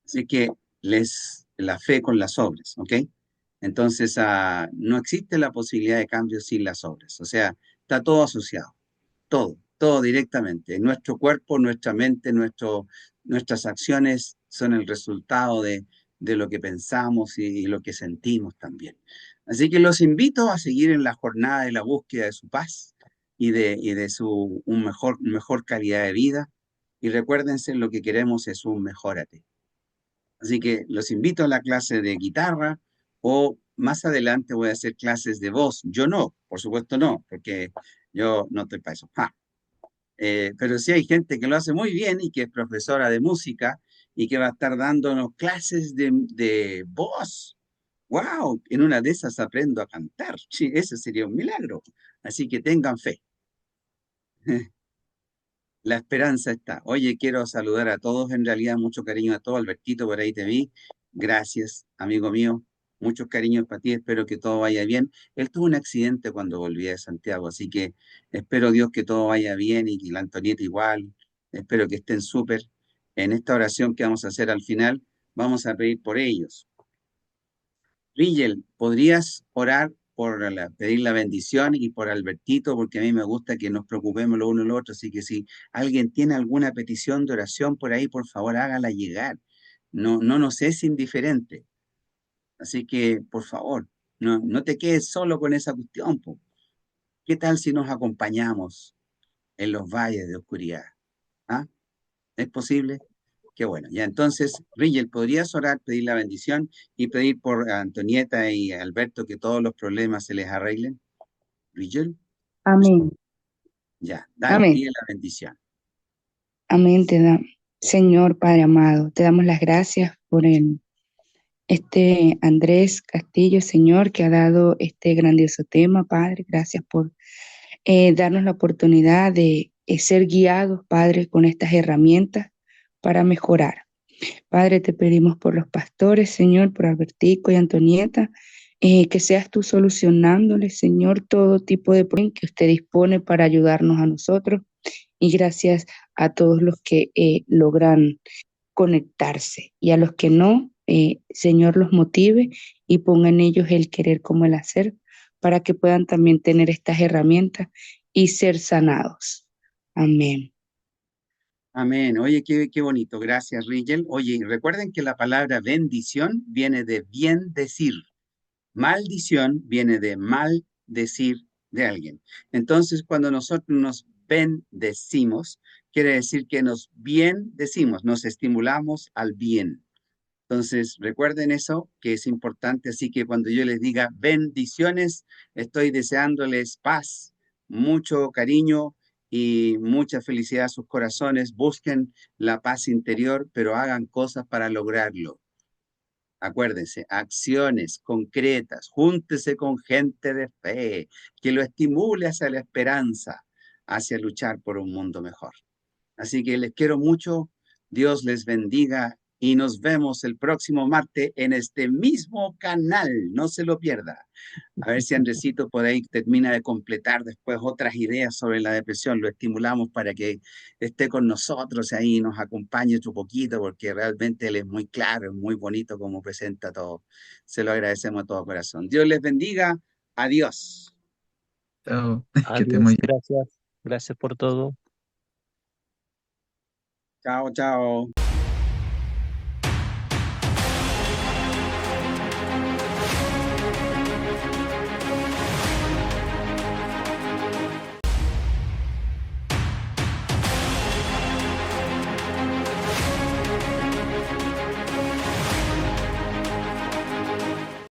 Así que la fe con las obras, ¿ok? Entonces, no existe la posibilidad de cambio sin las obras. O sea, está todo asociado, todo directamente. Nuestro cuerpo, nuestra mente, nuestras acciones son el resultado de lo que pensamos y lo que sentimos también. Así que los invito a seguir en la jornada de la búsqueda de su paz y de mejor calidad de vida. Y recuérdense, lo que queremos es un mejórate. Así que los invito a la clase de guitarra o más adelante voy a hacer clases de voz. Yo no, por supuesto no, porque yo no estoy para eso. Pero sí hay gente que lo hace muy bien y que es profesora de música y que va a estar dándonos clases de voz. ¡Wow! En una de esas aprendo a cantar. Sí, eso sería un milagro. Así que tengan fe. La esperanza está. Oye, quiero saludar a todos, en realidad mucho cariño a todos. Albertito, por ahí te vi. Gracias, amigo mío. Muchos cariños para ti, espero que todo vaya bien. Él tuvo un accidente cuando volvía de Santiago, así que espero Dios que todo vaya bien y que la Antonieta igual. Espero que estén súper. En esta oración que vamos a hacer al final, vamos a pedir por ellos. Rigel, ¿podrías orar por pedir la bendición y por Albertito? Porque a mí me gusta que nos preocupemos lo uno y lo otro, así que si alguien tiene alguna petición de oración por ahí, por favor hágala llegar. No, no nos es indiferente. Así que, por favor, no te quedes solo con esa cuestión, po. ¿Qué tal si nos acompañamos en los valles de oscuridad? ¿Ah? ¿Es posible? Qué bueno. Ya entonces, Rigel, ¿podrías orar, pedir la bendición y pedir por Antonieta y Alberto que todos los problemas se les arreglen? Rigel, Amén. ya, dale, Amén. pide la bendición. Amén. Señor Padre amado, te damos las gracias por este Andrés Castillo, Señor, que ha dado este grandioso tema, Padre. Gracias por darnos la oportunidad de ser guiados, Padre, con estas herramientas para mejorar. Padre, te pedimos por los pastores, Señor, por Albertico y Antonieta, que seas tú solucionándoles, Señor, todo tipo de problemas que usted dispone para ayudarnos a nosotros. Y gracias a todos los que logran conectarse y a los que no, Señor, los motive y ponga en ellos el querer como el hacer para que puedan también tener estas herramientas y ser sanados. Amén. Amén. Oye, qué bonito. Gracias, Rigel. Oye, y recuerden que la palabra bendición viene de bien decir. Maldición viene de mal decir de alguien. Entonces, cuando nosotros nos bendecimos, quiere decir que nos bien decimos, nos estimulamos al bien. Entonces, recuerden eso, que es importante. Así que cuando yo les diga bendiciones, estoy deseándoles paz, mucho cariño y mucha felicidad a sus corazones. Busquen la paz interior, pero hagan cosas para lograrlo. Acuérdense, acciones concretas, júntese con gente de fe, que lo estimule hacia la esperanza, hacia luchar por un mundo mejor. Así que les quiero mucho, Dios les bendiga y nos vemos el próximo martes en este mismo canal, no se lo pierda. A ver si Andresito por ahí termina de completar después otras ideas sobre la depresión. Lo estimulamos para que esté con nosotros ahí y nos acompañe otro poquito, porque realmente él es muy claro, es muy bonito como presenta todo. Se lo agradecemos de todo corazón. Dios les bendiga. Adiós. Chao, que esté muy Adiós, bien. gracias. Gracias por todo. Chao, chao.